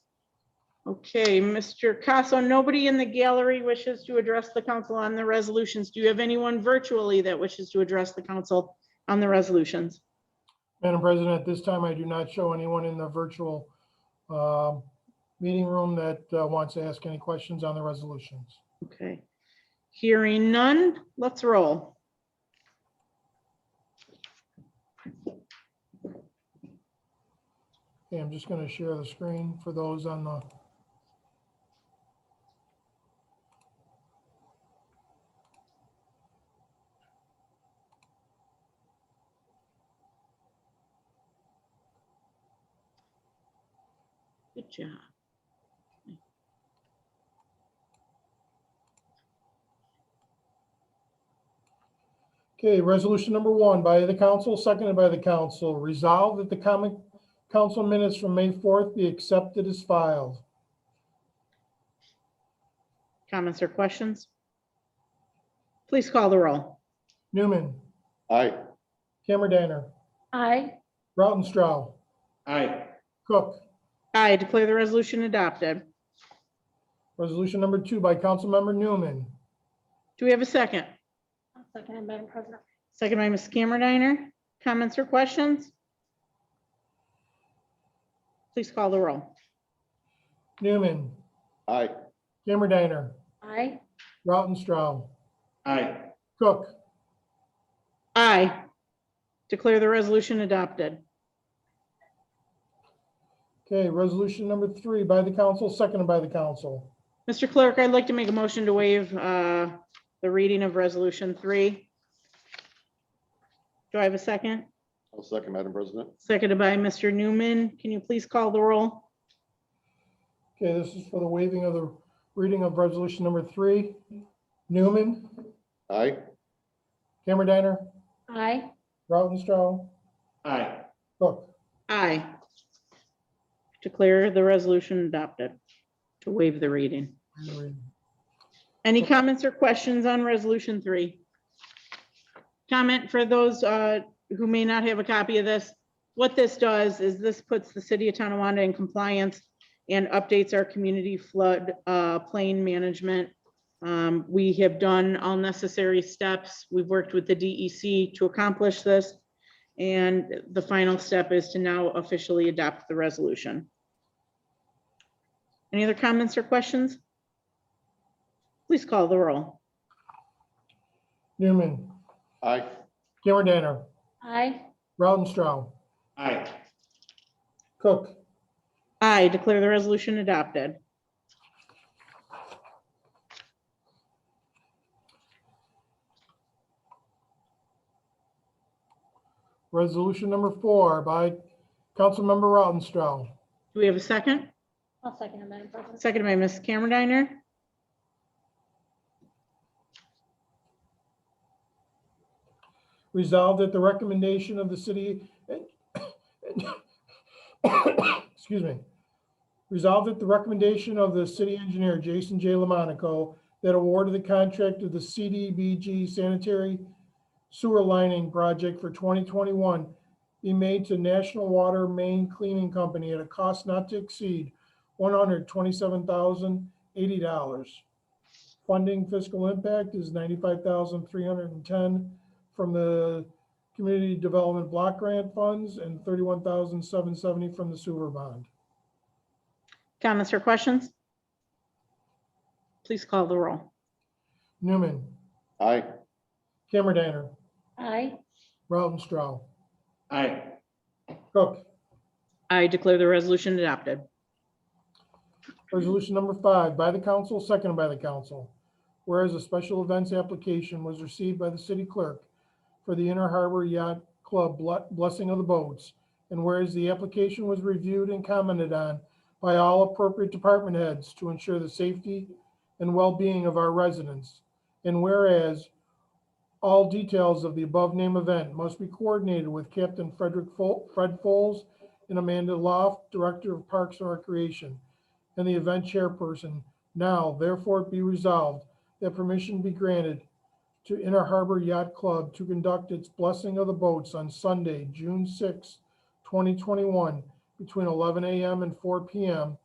Okay, Mr. Casso, nobody in the gallery wishes to address the council on the resolutions. Do you have anyone virtually that wishes to address the council on the resolutions? Madam President, at this time, I do not show anyone in the virtual meeting room that wants to ask any questions on the resolutions. Okay, hearing none, let's roll. Okay, I'm just going to share the screen for those on the. Good job. Okay, resolution number 1 by the council, seconded by the council. Resolved that the common council minutes from May 4th be accepted as filed. Comments or questions? Please call the roll. Newman, Aye. Cameron Danner, Aye. Rautenstrau, Aye. Cook. I declare the resolution adopted. Resolution number 2 by Councilmember Newman. Do we have a second? I'll second it, Madam President. Second by Ms. Cameron. Comments or questions? Please call the roll. Newman, Aye. Cameron Danner, Aye. Rautenstrau, Aye. Cook. Aye. Declare the resolution adopted. Okay, resolution number 3 by the council, seconded by the council. Mr. Clerk, I'd like to make a motion to waive the reading of resolution 3. Do I have a second? I'll second, Madam President. Seconded by Mr. Newman. Can you please call the roll? Okay, this is for the waiving of the reading of resolution number 3. Newman, Aye. Cameron Danner, Aye. Rautenstrau, Aye. Cook. Aye. Declare the resolution adopted to waive the reading. Any comments or questions on resolution 3? Comment for those who may not have a copy of this. What this does is this puts the city of Tonawanda in compliance and updates our community flood plain management. We have done all necessary steps. We've worked with the DEC to accomplish this. And the final step is to now officially adopt the resolution. Any other comments or questions? Please call the roll. Newman, Aye. Cameron Danner, Aye. Rautenstrau, Aye. Cook. I declare the resolution adopted. Resolution number 4 by Councilmember Rautenstrau. Do we have a second? I'll second it, Madam President. Second by Ms. Cameron. Resolved that the recommendation of the city, excuse me. Resolved that the recommendation of the city engineer, Jason J. Lamonaco, that awarded the contract of the CDBG sanitary sewer lining project for 2021 be made to National Water Main Cleaning Company at a cost not to exceed $127,080. Funding fiscal impact is $95,310 from the Community Development Block Grant Funds and 31,770 from the sewer bond. Comments or questions? Please call the roll. Newman, Aye. Cameron, Aye. Rautenstrau, Aye. Cook. I declare the resolution adopted. Resolution number 5 by the council, seconded by the council. Whereas a special events application was received by the city clerk for the Inner Harbor Yacht Club Blessing of the Boats, and whereas the application was reviewed and commented on by all appropriate department heads to ensure the safety and well-being of our residents, and whereas all details of the above named event must be coordinated with Captain Fred Foles and Amanda Loft, Director of Parks and Recreation, and the event chairperson. Now, therefore, it be resolved that permission be granted to Inner Harbor Yacht Club to conduct its Blessing of the Boats on Sunday, June 6, 2021, between 11 a.m. and 4 p.m.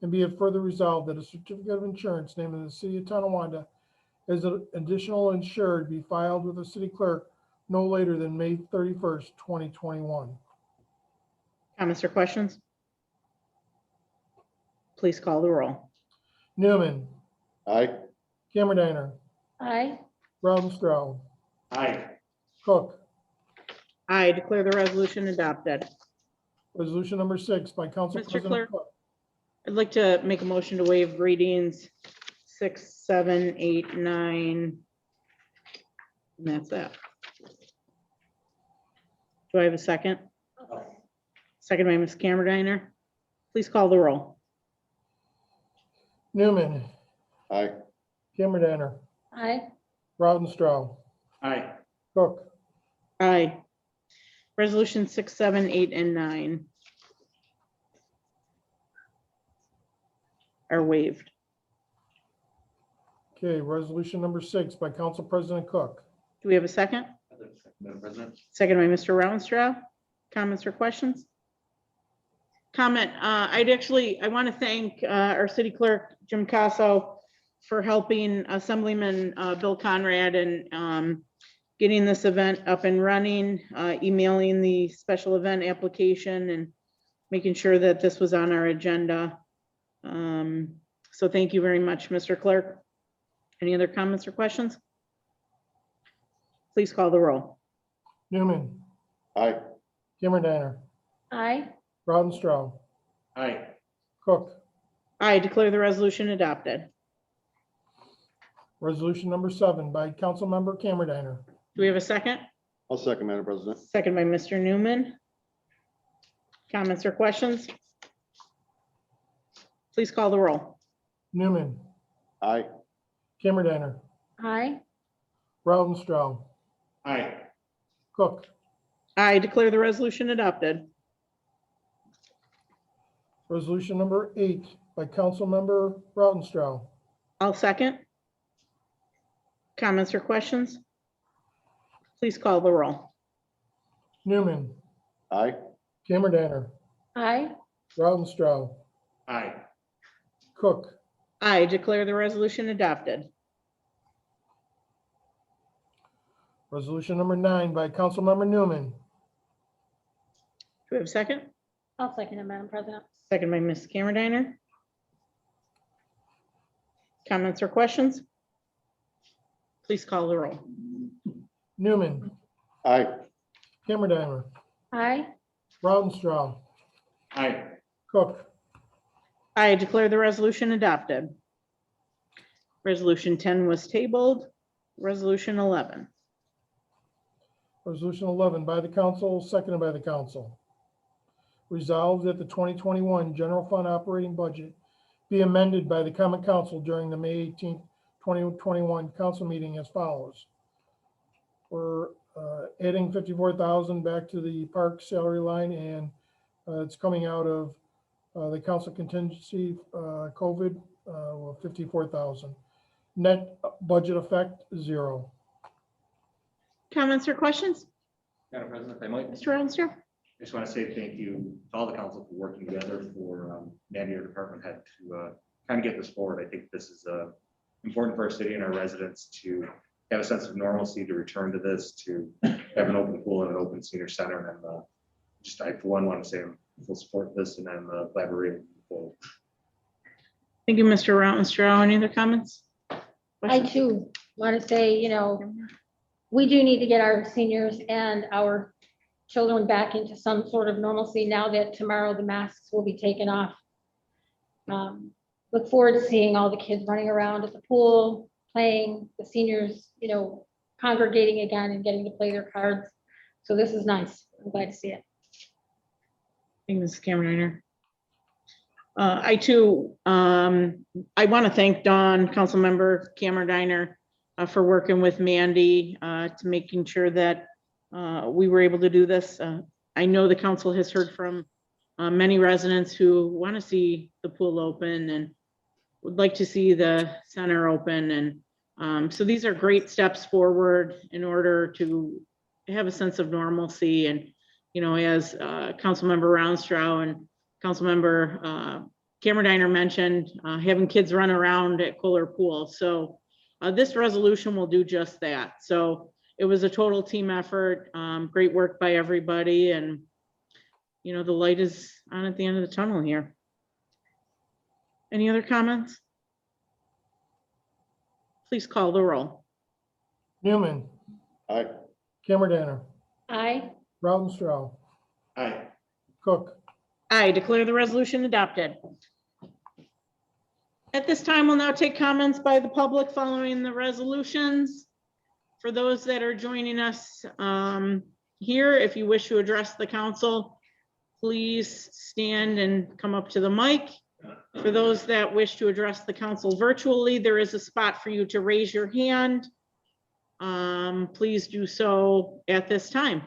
And be it further resolved that a certificate of insurance naming the city of Tonawanda as an additional insured be filed with the city clerk no later than May 31st, 2021. Comments or questions? Please call the roll. Newman, Aye. Cameron, Aye. Rautenstrau, Aye. Cook. I declare the resolution adopted. Resolution number 6 by Council Mr. President Clerk. Cook. I'd like to make a motion to waive readings 6, 7, 8, 9. And that's that. Do I have a second? Second by Ms. Cameron. Please call the roll. Newman, Aye. Cameron, Aye. Rautenstrau, Aye. Cook. Aye. Resolution 6, 7, 8, and 9 are waived. Okay, resolution number 6 by Council President Cook. Do we have a second? Madam President. Second by Mr. Rautenstrau. Comments or questions? Comment, I want to thank our city clerk, Jim Casso, for helping Assemblyman Bill Conrad and getting this event up and running, emailing the special event application and making sure that this was on our agenda. So thank you very much, Mr. Clerk. Any other comments or questions? Please call the roll. Newman, Aye. Cameron, Aye. Rautenstrau, Aye. Cook. I declare the resolution adopted. Resolution number 7 by Councilmember Cameron. Do we have a second? I'll second, Madam President. Second by Mr. Newman. Comments or questions? Please call the roll. Newman, Aye. Cameron, Aye. Rautenstrau, Aye. Cook. I declare the resolution adopted. Resolution number 8 by Councilmember Rautenstrau. I'll second. Comments or questions? Please call the roll. Newman, Aye. Cameron, Aye. Rautenstrau, Aye. Cook. I declare the resolution adopted. Resolution number 9 by Councilmember Newman. Do we have a second? I'll second it, Madam President. Second by Ms. Cameron. Comments or questions? Please call the roll. Newman, Aye. Cameron, Aye. Rautenstrau, Aye. Cook. I declare the resolution adopted. Resolution 10 was tabled. Resolution 11. Resolution 11 by the council, seconded by the council. Resolved that the 2021 general fund operating budget be amended by the common council during the May 18th, 2021 council meeting as follows. We're adding 54,000 back to the park salary line, and it's coming out of the council contingency COVID 54,000. Net budget effect 0. Comments or questions? Madam President, if I might, Mr. Rounster? I just want to say thank you to all the council for working together for Mandy, your department head, to kind of get this forward. I think this is important for our city and our residents to have a sense of normalcy to return to this, to have an open pool and an open senior center. And just, I for one want to say I'm full support of this, and I'm collaborating. Thank you, Mr. Rautenstrau. Any other comments? I too want to say, you know, we do need to get our seniors and our children back into some sort of normalcy now that tomorrow the masks will be taken off. Look forward to seeing all the kids running around at the pool, playing, the seniors, you know, congregating again and getting to play their cards. So this is nice. I'm glad to see it. Thank you, Mrs. Cameron. I too, I want to thank Dawn, Councilmember Cameron Diner, for working with Mandy to making sure that we were able to do this. I know the council has heard from many residents who want to see the pool open and would like to see the center open. And so these are great steps forward in order to have a sense of normalcy. And, you know, as Councilmember Rautenstrau and Councilmember Cameron Diner mentioned, having kids run around at Kohler Pool. So this resolution will do just that. So it was a total team effort, great work by everybody. And, you know, the light is on at the end of the tunnel here. Any other comments? Please call the roll. Newman, Aye. Cameron Danner, Aye. Rautenstrau, Aye. Cook. I declare the resolution adopted. At this time, we'll now take comments by the public following the resolutions. For those that are joining us here, if you wish to address the council, please stand and come up to the mic. For those that wish to address the council virtually, there is a spot for you to raise your hand. Please do so at this time.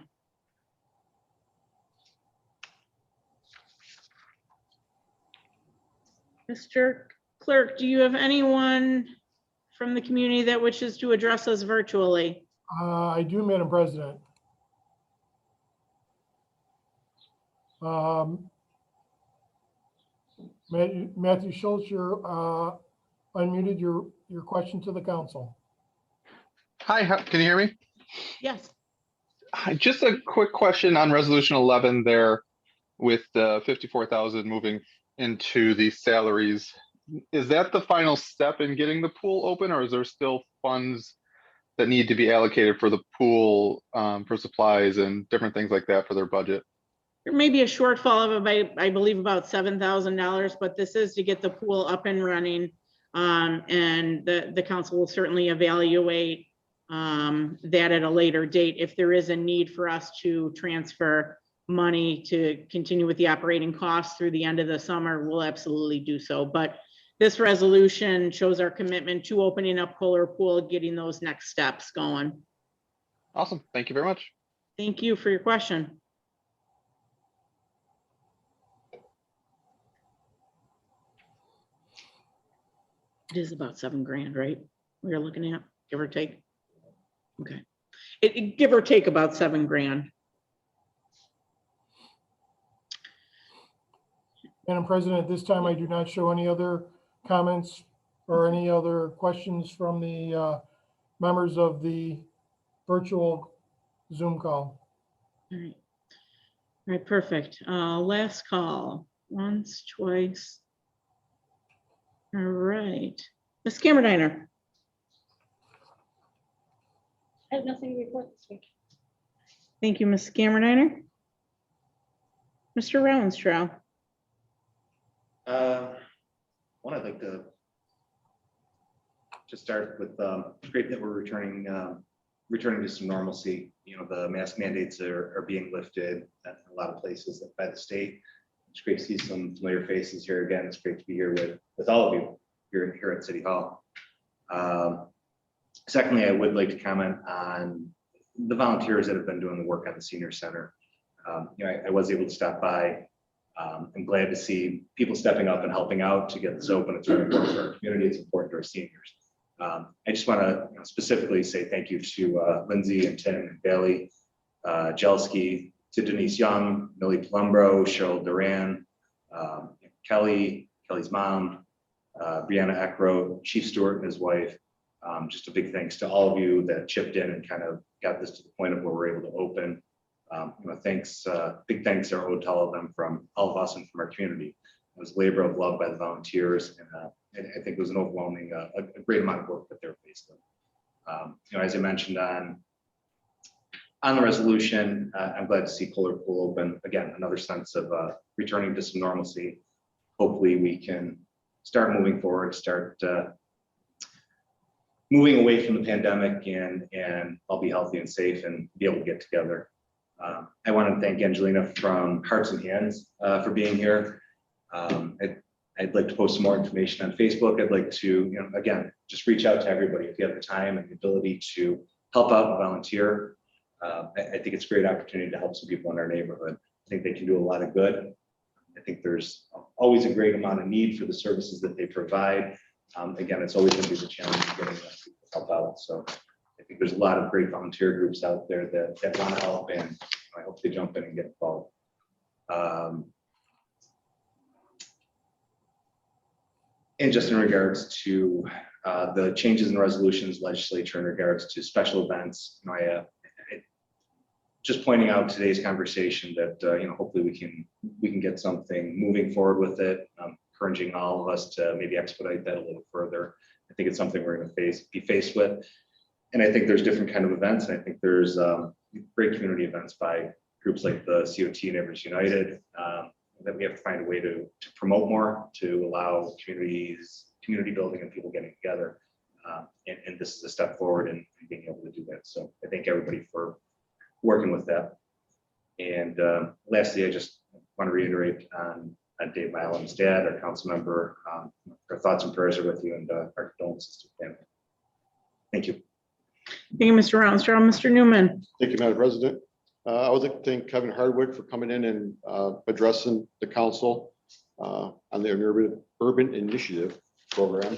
Mr. Clerk, do you have anyone from the community that wishes to address us virtually? I do, Madam President. Matthew Schultz, you're unmuted. Your question to the council. Hi, can you hear me? Yes. Hi, just a quick question on resolution 11 there with the 54,000 moving into the salaries. Is that the final step in getting the pool open, or is there still funds that need to be allocated for the pool for supplies and different things like that for their budget? There may be a shortfall of about, I believe about $7,000, but this is to get the pool up and running. And the council will certainly evaluate that at a later date. If there is a need for us to transfer money to continue with the operating costs through the end of the summer, we'll absolutely do so. But this resolution shows our commitment to opening up Kohler Pool, getting those next steps going. Awesome. Thank you very much. Thank you for your question. It is about $7,000, right? We're looking at, give or take. Okay. It give or take about $7,000. Madam President, at this time, I do not show any other comments or any other questions from the members of the virtual Zoom call. All right. All right, perfect. Last call, once, twice. All right. Ms. Cameron Diner. I have nothing to report this week. Thank you, Ms. Cameron Diner. Mr. Rautenstrau. One, I'd like to start with, it's great that we're returning to some normalcy. You know, the mask mandates are being lifted at a lot of places by the state. It's great to see some familiar faces here again. It's great to be here with all of you here at City Hall. Secondly, I would like to comment on the volunteers that have been doing the work at the senior center. You know, I was able to stop by. I'm glad to see people stepping up and helping out to get this open. It's very important for our community. It's important to our seniors. I just want to specifically say thank you to Lindsay and Tim and Bailey, Jelski, to Denise Young, Millie Palumbro, Cheryl Duran, Kelly's mom, Brianna Eckroat, Chief Stewart and his wife, Just a big thanks to all of you that chipped in and kind of got this to the point of where we're able to open. Thanks, big thanks are owed to all of them from all of us and from our community. It was labor of love by the volunteers, and I think it was an overwhelming, a great amount of work that they're faced with. As I mentioned on the resolution, I'm glad to see Kohler Pool open. Again, another sense of returning to some normalcy. Hopefully we can start moving forward, start moving away from the pandemic and I'll be healthy and safe and be able to get together. I want to thank Angelina from Hearts and Hands for being here. I'd like to post some more information on Facebook. I'd like to, again, just reach out to everybody if you have the time and the ability to help out and volunteer. I think it's a great opportunity to help some people in our neighborhood. I think they can do a lot of good. I think there's always a great amount of need for the services that they provide. Again, it's always going to be the challenge of getting enough people to help out. So I think there's a lot of great volunteer groups out there that want to help, and I hope they jump in and get involved. And just in regards to the changes in resolutions legislature in regards to special events, just pointing out today's conversation that hopefully we can get something moving forward with it. Encouraging all of us to maybe expedite that a little further. I think it's something we're going to be faced with, and I think there's different kind of events. And I think there's great community events by groups like the COT Neighbors United that we have to find a way to promote more, to allow community building and people getting together. And this is a step forward in being able to do that. So I thank everybody for working with that. And lastly, I just want to reiterate on Dave Milam's dad, our council member, our thoughts and prayers are with you, and our condolences to the family. Thank you. Thank you, Mr. Armstrong. Mr. Newman. Thank you, Madam President. I would like to thank Kevin Hardwick for coming in and addressing the council on the urban initiative program.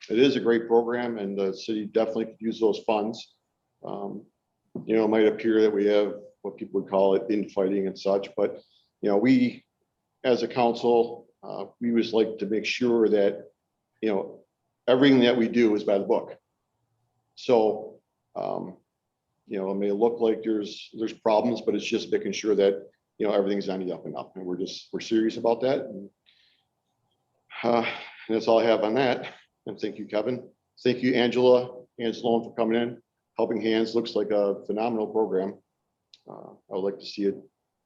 It is a great program, and the city definitely could use those funds. It might appear that we have what people would call it infighting and such, but we as a council, we always like to make sure that everything that we do is by the book. So it may look like there's problems, but it's just making sure that everything's on the up and up, and we're serious about that. And that's all I have on that. And thank you, Kevin. Thank you, Angela Sloan, for coming in. Helping Hands looks like a phenomenal program. I would like to see it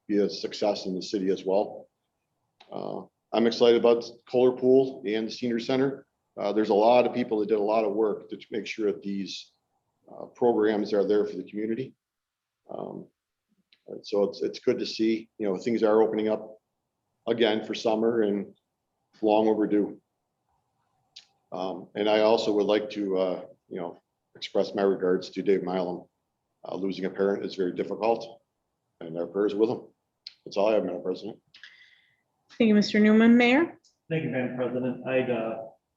be a success in the city as well. I'm excited about Kohler Pool and the Senior Center. There's a lot of people that did a lot of work to make sure that these programs are there for the community. So it's good to see, things are opening up again for summer and long overdue. And I also would like to, express my regards to Dave Milam. Losing a parent is very difficult, and our prayers with him. That's all I have, Madam President. Thank you, Mr. Newman. Mayor. Thank you, Madam President. I'd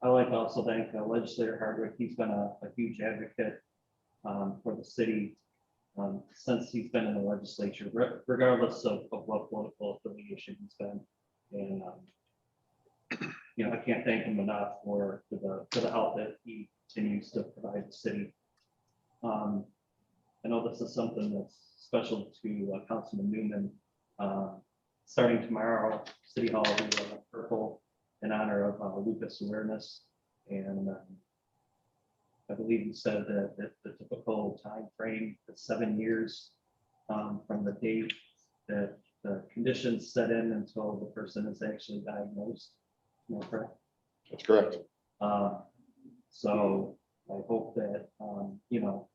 like to also thank Legislator Hardwick. He's been a huge advocate for the city since he's been in the legislature, regardless of what political affiliation he's been. And I can't thank him enough for the help that he continues to provide the city. I know this is something that's special to Councilman Newman. Starting tomorrow, City Hall will be purple in honor of lupus awareness. And I believe you said that the typical time frame is 7 years from the date that the conditions set in until the person is actually diagnosed. Correct? That's correct. So I hope that,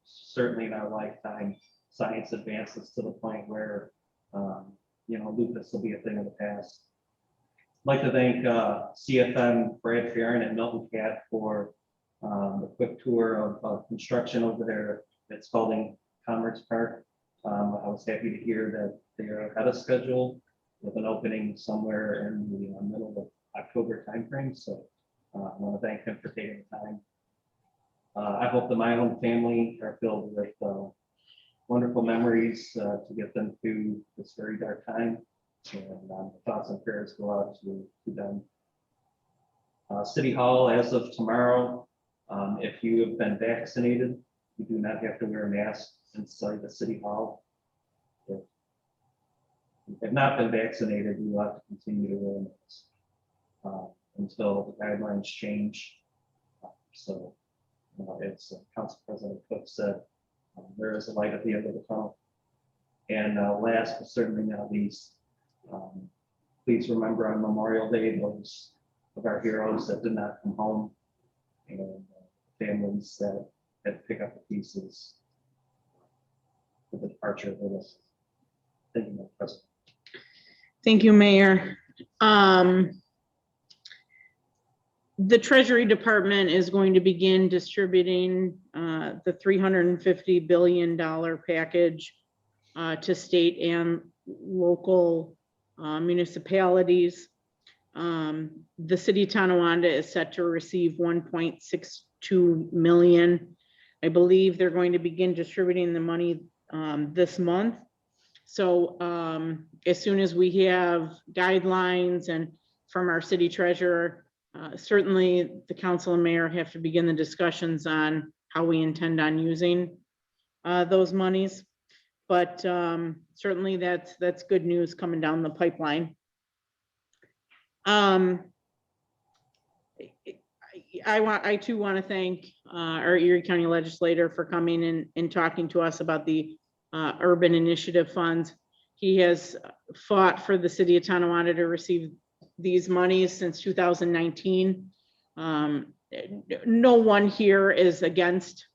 certainly in our lifetime, science advances to the point where, lupus will be a thing of the past. I'd like to thank CFM Brad Farron and Milton Cat for the quick tour of construction over there at Spalding Commerce Park. I was happy to hear that they're ahead of schedule with an opening somewhere in the middle of October timeframe. So I want to thank him for taking the time. I hope the Milam family are filled with wonderful memories to get them through this very dark time. And thoughts and prayers go out to them. City Hall, as of tomorrow, If you have been vaccinated, you do not have to wear a mask inside the city hall. If you have not been vaccinated, you will have to continue to wear a mask until the guidelines change. So, as Council President Cook said, there is a light at the end of the tunnel. And last but certainly not least, please remember on Memorial Day those of our heroes that did not come home, and families that had to pick up the pieces for the departure of the list. Thank you, Madam President. Thank you, Mayor. The Treasury Department is going to begin distributing the $350 billion package to state and local municipalities. The city of Tonawanda is set to receive 1.62 million. I believe they're going to begin distributing the money this month. So as soon as we have guidelines and from our city treasurer, certainly the council and mayor have to begin the discussions on how we intend on using those monies. But certainly that's good news coming down the pipeline. I too want to thank our Erie County legislator for coming in and talking to us about the urban initiative funds. He has fought for the city of Tonawanda to receive these monies since 2019. No one here is against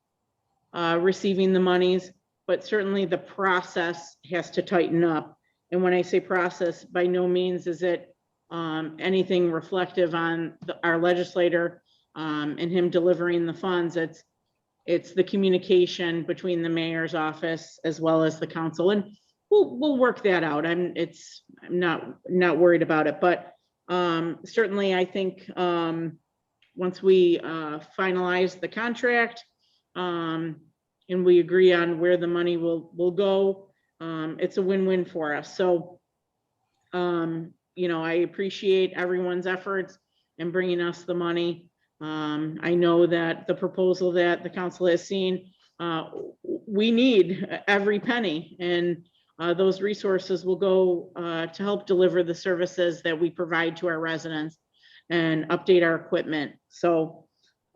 receiving the monies, but certainly the process has to tighten up. And when I say process, by no means is it anything reflective on our legislator and him delivering the funds. It's the communication between the mayor's office as well as the council, and we'll work that out. I'm not worried about it, but certainly I think once we finalize the contract and we agree on where the money will go, it's a win-win for us. So you know, I appreciate everyone's efforts in bringing us the money. I know that the proposal that the council has seen, we need every penny, and those resources will go to help deliver the services that we provide to our residents and update our equipment. So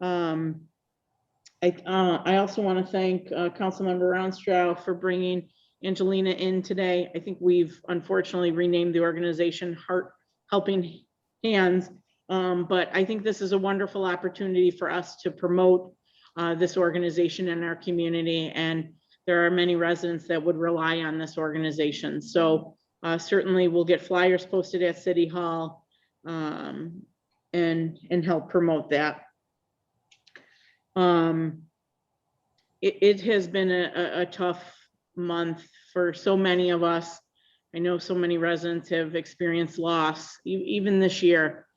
I also want to thank Councilmember Ronstrau for bringing Angelina in today. I think we've unfortunately renamed the organization Heart Helping Hands, but I think this is a wonderful opportunity for us to promote this organization in our community, and there are many residents that would rely on this organization. So certainly we'll get flyers posted at City Hall and help promote that. It has been a tough month for so many of us. I know so many residents have experienced loss, even this year.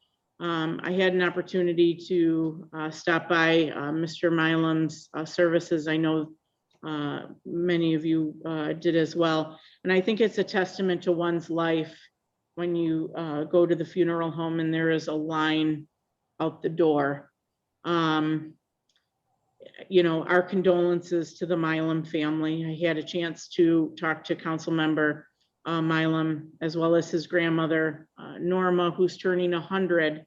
I had an opportunity to stop by Mr. Milam's services. I know many of you did as well. And I think it's a testament to one's life when you go to the funeral home and there is a line out the door. You know, our condolences to the Milam family. I had a chance to talk to Councilmember Milam, as well as his grandmother, Norma, who's turning 100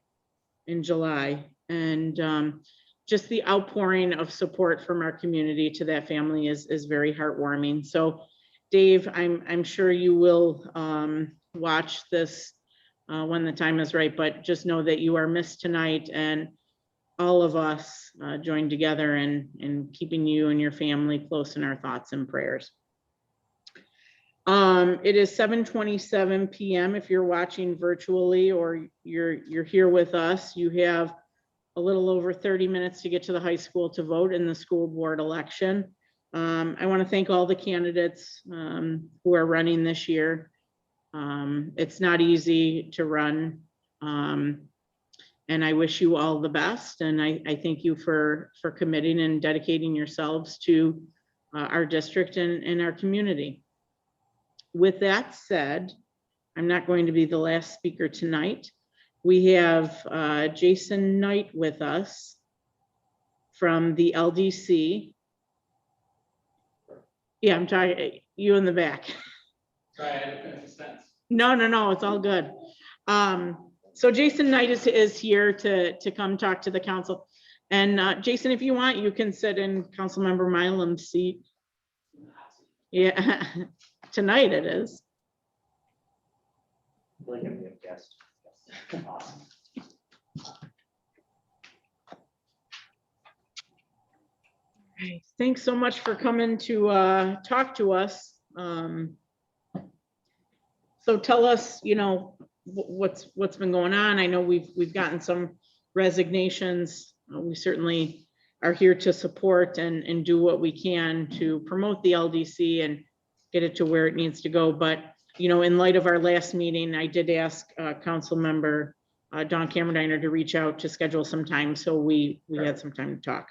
in July. And just the outpouring of support from our community to that family is very heartwarming. So Dave, I'm sure you will watch this when the time is right, but just know that you are missed tonight, and all of us join together in keeping you and your family close in our thoughts and prayers. It is 7:27 p.m. If you're watching virtually or you're here with us, you have a little over 30 minutes to get to the high school to vote in the school board election. I want to thank all the candidates who are running this year. It's not easy to run. And I wish you all the best. And I thank you for committing and dedicating yourselves to our district and our community. With that said, I'm not going to be the last speaker tonight. We have Jason Knight with us from the LDC. Yeah, I'm talking, you in the back. Sorry, I had to finish the sentence. No, it's all good. So Jason Knight is here to come talk to the council. And Jason, if you want, you can sit in Councilmember Mylum's seat. Yeah, tonight it is. Really gonna be a guest. Awesome. Thanks so much for coming to talk to us. So tell us, what's been going on. I know we've gotten some resignations. We certainly are here to support and do what we can to promote the LDC and get it to where it needs to go. But, in light of our last meeting, I did ask Council Member Don Cameron to reach out to schedule some time. So we had some time to talk.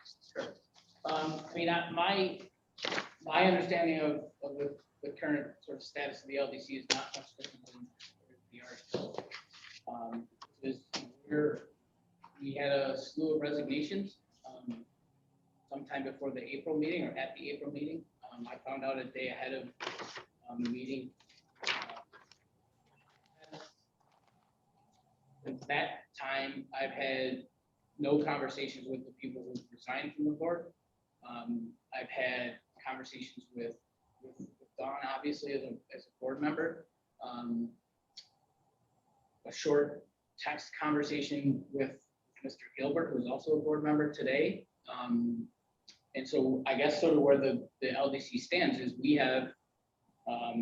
My understanding of the current sort of status of the LDC is not much different than the RSO. We had a slew of resignations sometime before the April meeting or at the April meeting. I found out a day ahead of the meeting. Since that time, I've had no conversations with the people who resigned from the board. I've had conversations with Dawn, obviously, as a board member. A short text conversation with Mr. Gilbert, who's also a board member today. And so I guess sort of where the LDC stands is we have, a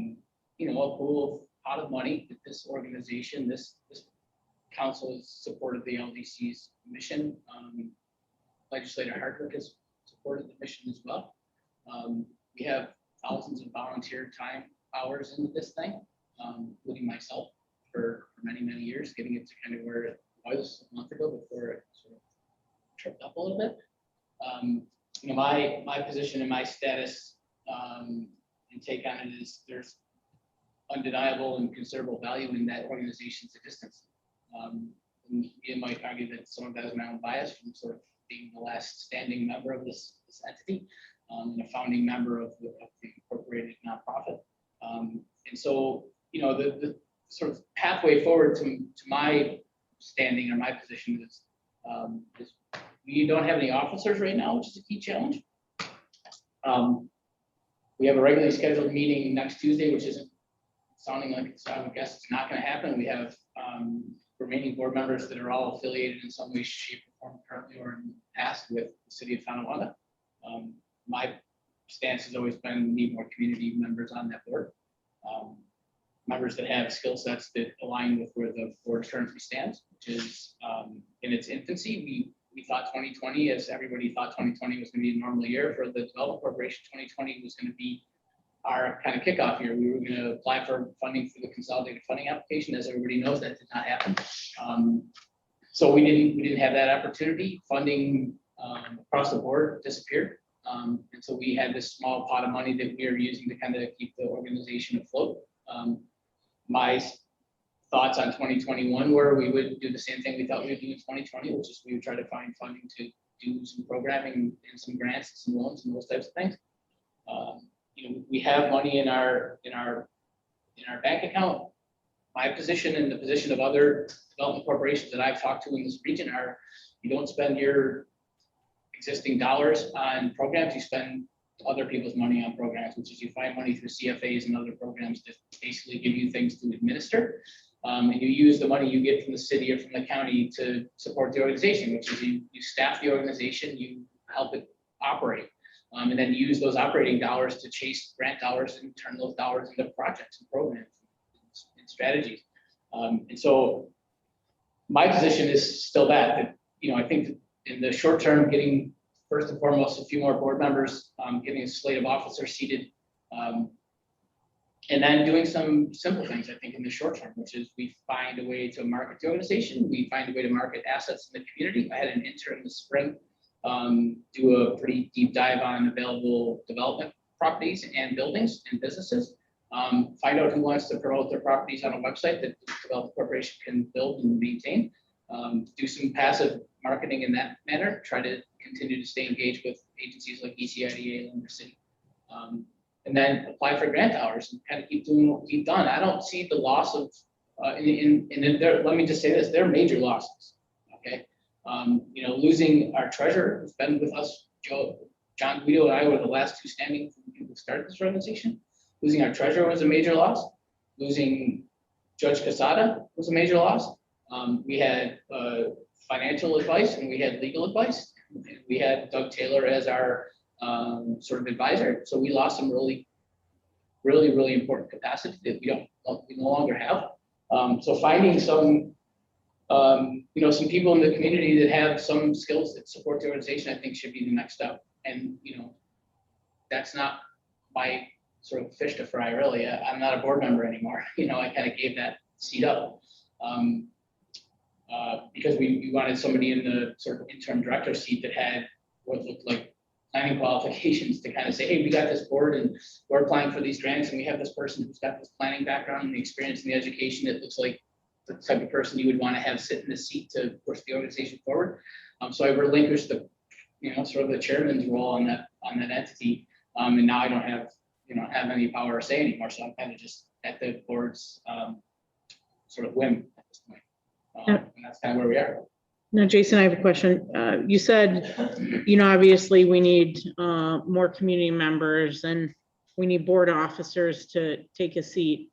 pot of money that this organization, this council has supported the LDC's mission. Legislator Hardwick has supported the mission as well. We have thousands of volunteer time hours into this thing, including myself for many, many years, getting it to kind of where it was a month ago before it sort of tripped up a little bit. My position and my status and take on it is there's undeniable and considerable value in that organization's existence. And me and Mike argue that some of that is my own bias from sort of being the last standing member of this entity and a founding member of the incorporated nonprofit. And so, the sort of pathway forward to my standing or my position is we don't have any officers right now, which is a key challenge. We have a regularly scheduled meeting next Tuesday, which isn't sounding like it's, I would guess it's not going to happen. We have remaining board members that are all affiliated in some way, shape, or form currently or in the past with the city of Tonawanda. My stance has always been need more community members on that board. Members that have skill sets that align with where the board currently stands, which is in its infancy. We thought 2020, as everybody thought 2020 was going to be a normal year for the Development Corporation. 2020 was going to be our kind of kickoff year. We were going to apply for funding through the consolidated funding application. As everybody knows, that did not happen. So we didn't have that opportunity. Funding across the board disappeared. And so we had this small pot of money that we are using to kind of keep the organization afloat. My thoughts on 2021 were we would do the same thing we thought we would do in 2020, which is we would try to find funding to do some programming and some grants, some loans, and those types of things. We have money in our bank account. My position and the position of other development corporations that I've talked to in this region are: you don't spend your existing dollars on programs, you spend other people's money on programs, which is you find money through CFAs and other programs that basically give you things to administer. And you use the money you get from the city or from the county to support the organization, which is you staff the organization, you help it operate, and then use those operating dollars to chase grant dollars and turn those dollars into projects and programs and strategies. And so my position is still that I think that in the short term, getting first and foremost a few more board members, getting a slate of officers seated, and then doing some simple things, I think, in the short term, which is we find a way to market the organization. We find a way to market assets in the community. I had an intern in the spring do a pretty deep dive on available development properties and buildings and businesses. Find out who wants to promote their properties on a website that the Development Corporation can build and maintain. Do some passive marketing in that manner. Try to continue to stay engaged with agencies like ECIDA, Lumber City. And then apply for grant hours and kind of keep doing what we've done. I don't see the loss of, let me just say this, they're major losses, okay? Losing our treasurer who's been with us, John Guido and I were the last two standing people who started this organization. Losing our treasurer was a major loss. Losing Judge Casada was a major loss. We had financial advice and we had legal advice. We had Doug Taylor as our sort of advisor. So we lost some really important capacity that we no longer have. So finding some people in the community that have some skills that support the organization, I think should be the next step. And, that's not my sort of fish to fry, really. I'm not a board member anymore. I kind of gave that seat up because we wanted somebody in the sort of interim director seat that had what looked like planning qualifications to kind of say, hey, we got this board and we're applying for these grants and we have this person who's got this planning background and the experience and the education that looks like the type of person you would want to have sit in the seat to push the organization forward. So I relinquished the, sort of the chairman's role on that entity. And now I don't have any power or say anymore. So I'm kind of just at the board's sort of whim at this point. And that's kind of where we are. Now, Jason, I have a question. You said, obviously we need more community members and we need board officers to take a seat.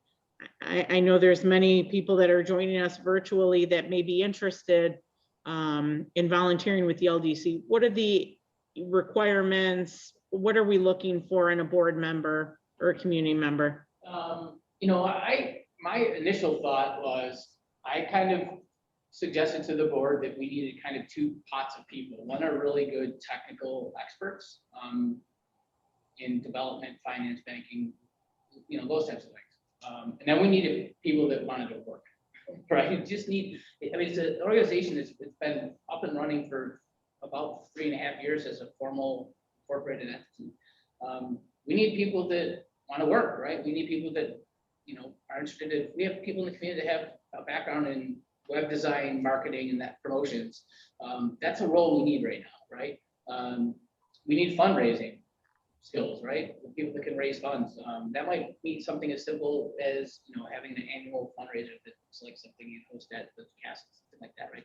I know there's many people that are joining us virtually that may be interested in volunteering with the LDC. What are the requirements? What are we looking for in a board member or a community member? My initial thought was I kind of suggested to the board that we needed kind of two pots of people. One are really good technical experts in development, finance, banking, those types of things. And then we needed people that wanted to work, right? You just need, it's an organization that's been up and running for about 3.5 years as a formal incorporated entity. We need people that want to work, right? We need people that, are interested in, we have people in the community that have a background in web design, marketing, and that promotions. That's a role we need right now, right? We need fundraising skills, right? People that can raise funds. That might be something as simple as, having an annual fundraiser that looks like something you host at the castle, something like that, right?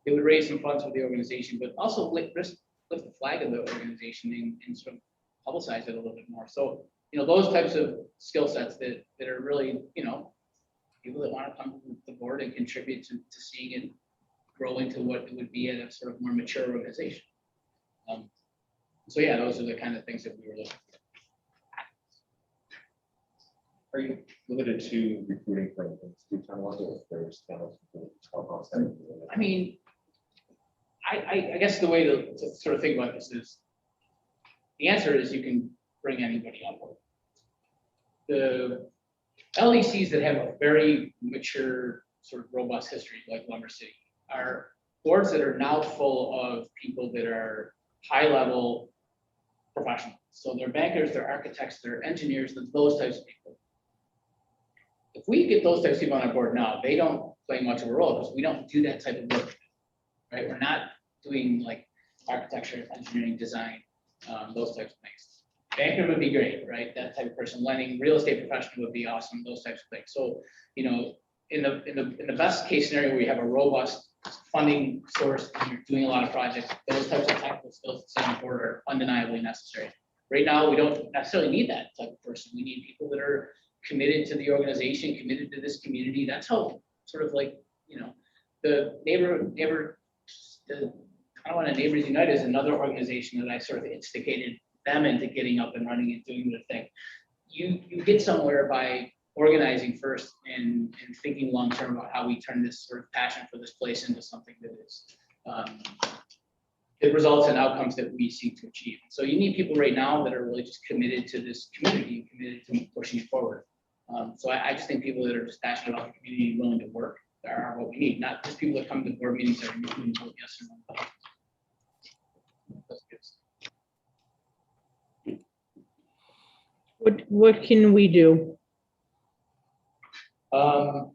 It would raise some funds for the organization, but also lift the flag of the organization and sort of publicize it a little bit more. So, those types of skill sets that are really, people that want to come to the board and contribute to seeing it grow into what it would be at a sort of more mature organization. So yeah, those are the kind of things that we were looking for. Are you limited to recruiting for instance, there's kind of I mean, I guess the way to sort of think about this is, the answer is you can bring anybody on board. The LECs that have a very mature, sort of robust history, like Lumber City, are boards that are now full of people that are high-level professionals. So they're bankers, they're architects, they're engineers, those types of people. If we get those types of people on our board now, they don't play much of a role because we don't do that type of work, right? We're not doing like architecture, engineering, design, those types of things. Banker would be great, right? That type of person. Lending, real estate professional would be awesome. Those types of things. So, in the best case scenario, where you have a robust funding source and you're doing a lot of projects, those types of technical skills that sit on board are undeniably necessary. Right now, we don't necessarily need that type of person. We need people that are committed to the organization, committed to this community. That's how sort of like, the I don't want to Neighbors United is another organization that I sort of instigated them into getting up and running and doing their thing. You get somewhere by organizing first and thinking long-term about how we turn this sort of passion for this place into something that is, it results in outcomes that we seek to achieve. So you need people right now that are really just committed to this community, committed to pushing it forward. So I just think people that are just passionate about the community and willing to work are what we need, not just people that come to board meetings every week and vote yes or no. That's good. What can we do? I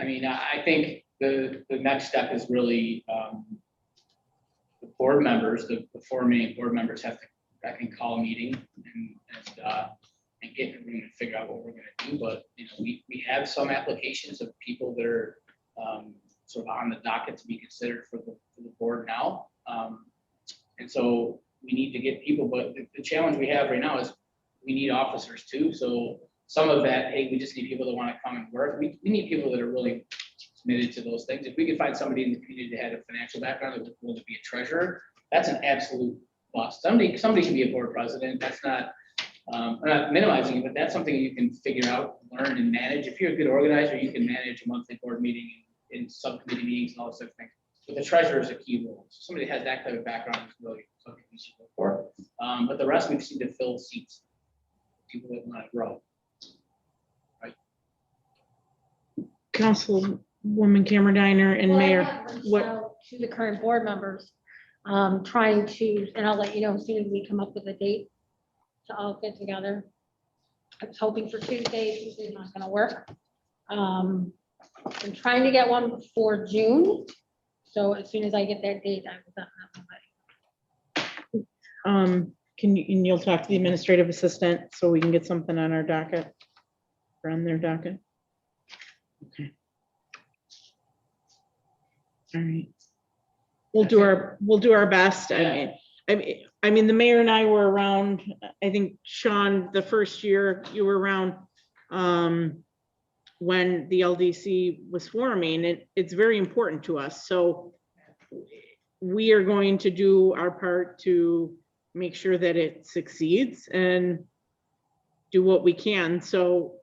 mean, I think the next step is really board members, the four main board members have to, I can call a meeting and get in a room and figure out what we're gonna do, but, you know, we have some applications of people that are sort of on the docket to be considered for the board now. And so we need to get people, but the challenge we have right now is we need officers too, so some of that, hey, we just need people that wanna come and work, we need people that are really committed to those things. If we could find somebody in the community that had a financial background that was willing to be a treasurer, that's an absolute must. Somebody can be a board president. That's not, I'm not minimizing it, but that's something you can figure out, learn and manage. If you're a good organizer, you can manage a monthly board meeting and subcommittee meetings and all those sort of things. But the treasurer is a key role. So somebody that has that type of background is really something we should look for. But the rest we just need to fill seats, people that want to grow. Councilwoman Cameron Diner and Well, I Mayor, have reached what, out to the current board members, trying to, and I'll let you know as soon as we come up with a date to all get together. I was hoping for Tuesday. Tuesday's not gonna work. I'm trying to get one before June. So as soon as I get that date, I will definitely. can you, and you'll talk to the administrative assistant so we can get something on our docket, or on their docket? Okay. All right. We'll do our best. I mean, the mayor and I were around, I think, Sean, the first year you were around, when the LDC was forming, it's very important to us. So we are going to do our part to make sure that it succeeds and do what we can. So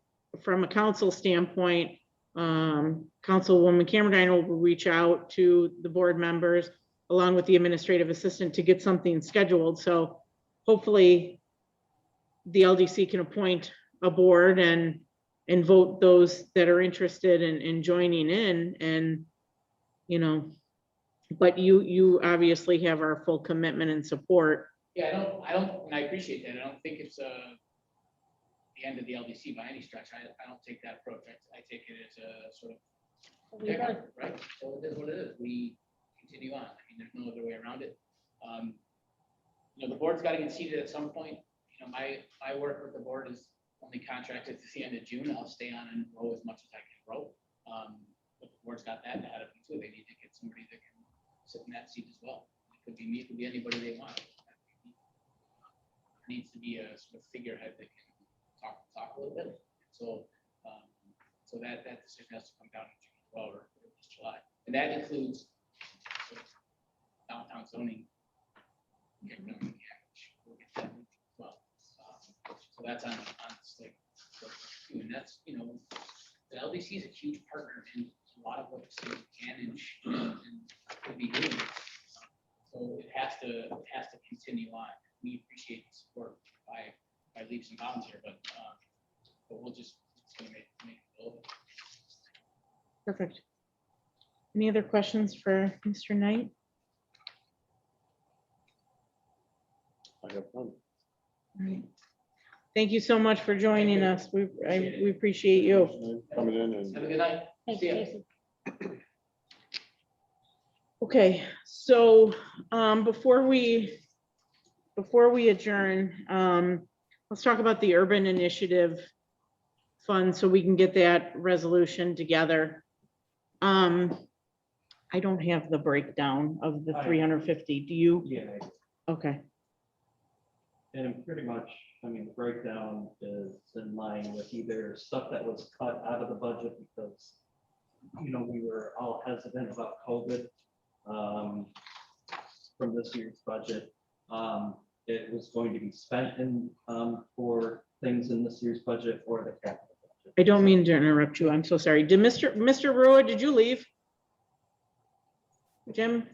from a council standpoint, Councilwoman Cameron Diner will reach out to the board members along with the administrative assistant to get something scheduled. So hopefully the LDC can appoint a board and vote those that are interested in joining in, and, you know, but you obviously have our full commitment and support. Yeah, I don't, and I appreciate that. I don't think it's the end of the LDC by any stretch. I don't take that approach. I take it as a sort of, right? So it is what it is. We continue on. I mean, there's no other way around it. You know, the board's got to get seated at some point. You know, my work with the board is only contracted to the end of June. I'll stay on and grow as much as I can grow. But the board's got that ahead of them too. They need to get somebody that can sit in that seat as well. It could be me, it could be anybody they want. There needs to be a sort of figurehead that can talk a little bit. So, so that decision has to come down in June as well, or this July, and that includes sort of downtown zoning. We'll get that as well. So that's on the slate. And that's, you know, the LDC is a huge partner in a lot of what the city can and could be doing. So it has to continue on. We appreciate the support by leaps and bounds here, but we'll just gonna make it go. Perfect. Any other questions for Mr. Knight? I have none. All right. Thank you so much for joining us. We appreciate you. Coming in and. Have a good night. Thanks, See ya. Jason. Okay, so before we adjourn, let's talk about the urban initiative fund so we can get that resolution together. I don't have the breakdown of the 350. Do you? Yeah, Okay. and pretty much, I mean, the breakdown is in line with either stuff that was cut out of the budget because, you know, we were all hesitant about COVID from this year's budget. It was going to be spent in for things in this year's budget or the capital budget. I don't mean to interrupt you. I'm so sorry. Did Mr. Rua, did you leave? Jim?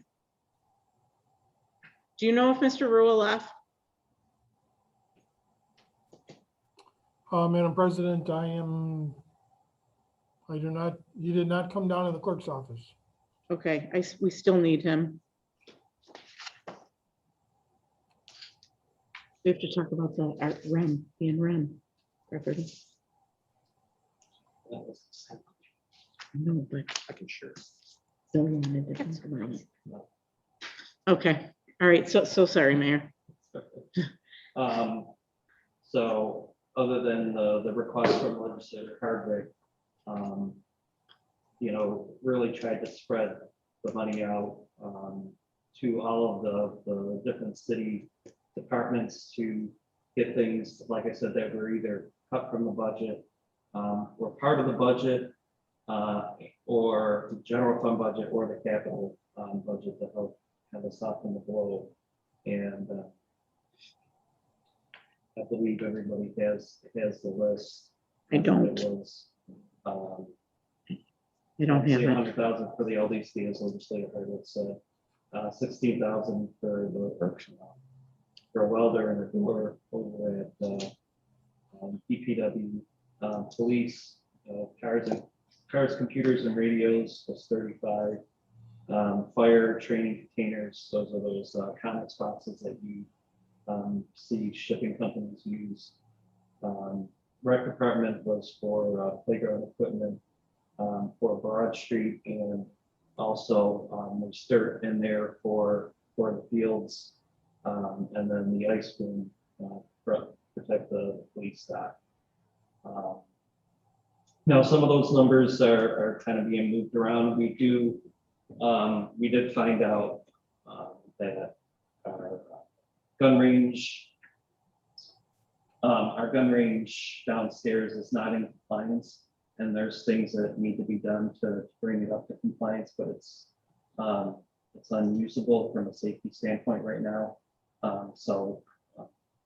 Do you know if Mr. Rua left? Madam President, you did not come down to the clerk's office. Okay, we still need him. We have to talk about the REM, being REM property. No, but I can share. still wanted to talk about it. Okay, All right, so sorry, Mayor. So other than the request from legislator Hardwick, you know, really tried to spread the money out to all of the different city departments to get things, like I said, that were either cut from the budget, or part of the budget, or the general fund budget or the capital budget to help kind of soften the blow. And I believe everybody has the list. I don't. It was, You don't have it. 100,000 for the LDC as legislative, it's 16,000 for for a welder and a door over at DPW, police, cars, computers and radios was 35. Fire training containers, those are those Conex boxes that you see shipping companies use. Rec department was for playground equipment for Broad Street, and also there's dirt in there for the fields, and then the ice boom protect the police stock. Now, some of those numbers are kind of being moved around. We did find out that our gun range downstairs is not in compliance, and there's things that need to be done to bring it up to compliance, but it's unusable from a safety standpoint right now. So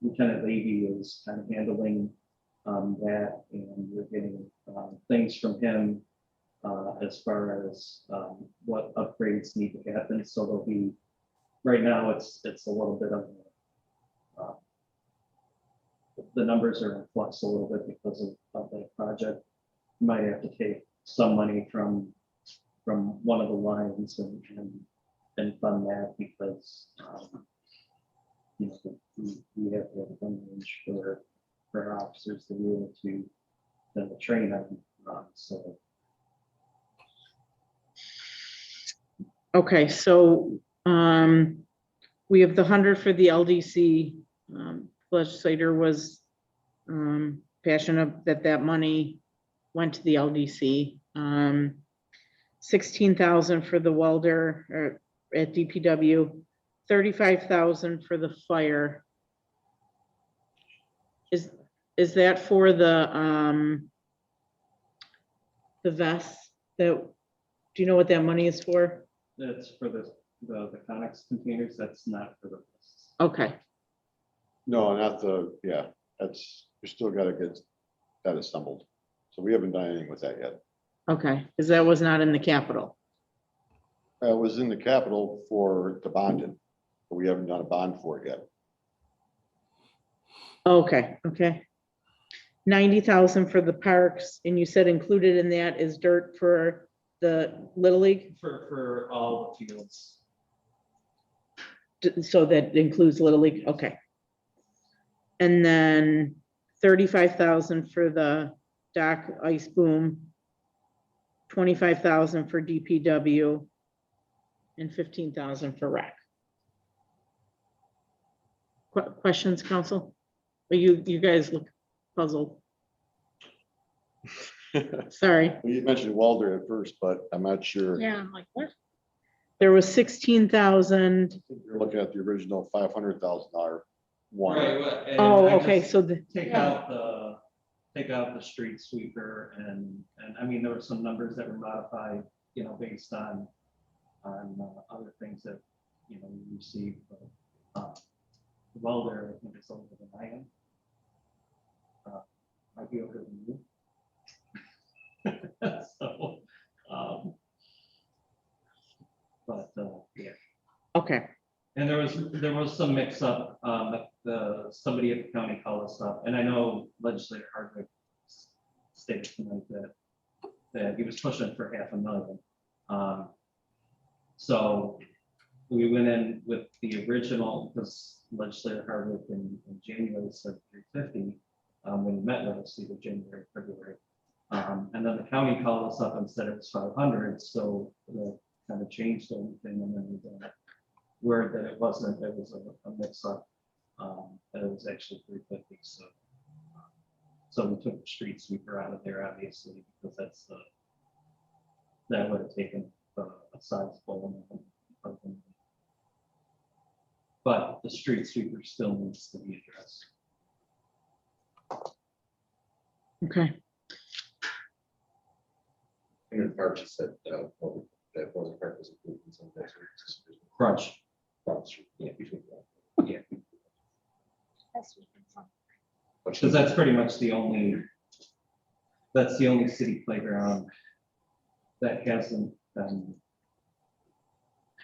Lieutenant Levy is kind of handling that, and we're getting things from him as far as what upgrades need to happen. So there'll be, right now it's a little bit of the numbers are in flux a little bit because of that project. You might have to take some money from one of the lines and fund that, because you know, we have to have a gun range for our officers to be able to train them. So Okay, so we have the 100 for the LDC. Legislator was passionate that money went to the LDC. 16,000 for the welder at DPW, 35,000 for the fire. Is that for the vests? Do you know what that money is for? that's for the Conex containers. That's not for the vests. Okay, No, not that's, we still gotta get that assembled. So we haven't done anything with that yet. okay, because that was not in the capital. It was in the capital for the bonding, but we haven't done a bond for it yet. Okay. 90,000 for the parks, and you said included in that is dirt for the Little League? For all the fields. So that includes Little League, okay. And then 35,000 for the dock ice boom, 25,000 for DPW, and 15,000 for rec. Questions, council? You guys look puzzled. Sorry. Well, you mentioned welder at first, but I'm not sure. Yeah, I'm like, what? There was 16,000. You're looking at the original $500,000 one. Oh, okay, so Take out the street sweeper and I mean, there were some numbers that were modified, you know, based on other things that, you know, we received. But welder, I think it's over the 9. Might be over the moon. So, yeah. okay. And there was some mix up, somebody at the county called us up, and I know legislator Hardwick stated tonight that he was pushing for $500,000. So we went in with the original, because legislator Hardwick in January said 350, when he met with us either January, February. And then the county called us up and said it was 500, so we kind of changed everything, and then word that it wasn't, it was a mix up. That it was actually 350, so. So we took the street sweeper out of there, obviously, because that's the, that would have taken a sizable amount. But the street sweeper still needs to be addressed. Okay. And the park just said, that wasn't park was approved in some place. Crunch. Yeah, between. Yeah. Because that's pretty much the only, that's the only city playground that hasn't been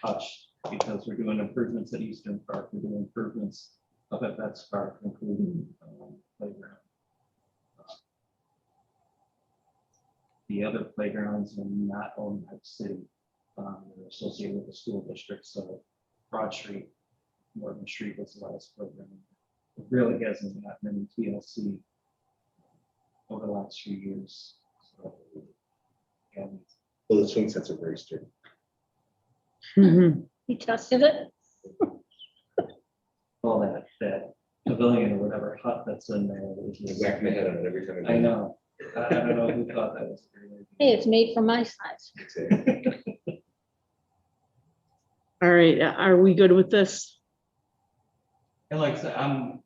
touched, because we're doing improvements at Eastern Park, we're doing improvements up at Betts Park, including playground. The other playgrounds are not owned by the city, they're associated with the school district, so Broad Street, Morgan Street was the last playground. It really hasn't got many TLC over the last few years. So, and Well, the swing sets are very sturdy. Mhm. You tested it? all that pavilion or whatever hut that's in there. Whack my head on it every time. I know. I don't know who thought that was a great idea. Hey, it's made for my size. All right, are we good with this? And like I said, I'm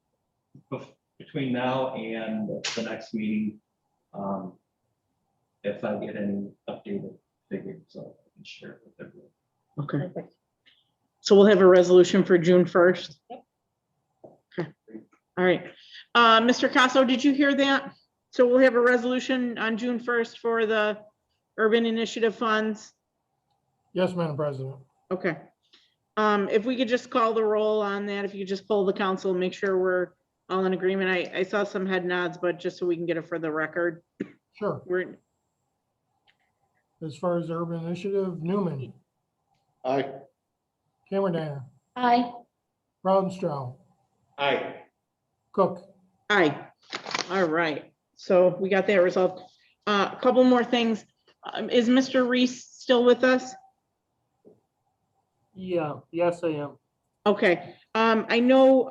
between now and the next meeting. If I get any updated figures, so I can share it with everyone. Okay. So we'll have a resolution for June 1st? Okay, all right. Mr. Casso, did you hear that? So we'll have a resolution on June 1st for the urban initiative funds? Yes, Madam President. Okay. If we could just call the roll on that, if you could just poll the council, make sure we're all in agreement. I saw some head nods, but just so we can get it for the record. Sure. We're, As far as the urban initiative, Newman, Aye. Cameron Danner, Aye. Rautenstrau, Aye. Cook. aye. All right, so we got that result. A couple more things. Is Mr. Reese still with us? Yeah, yes, I am. Okay, I know,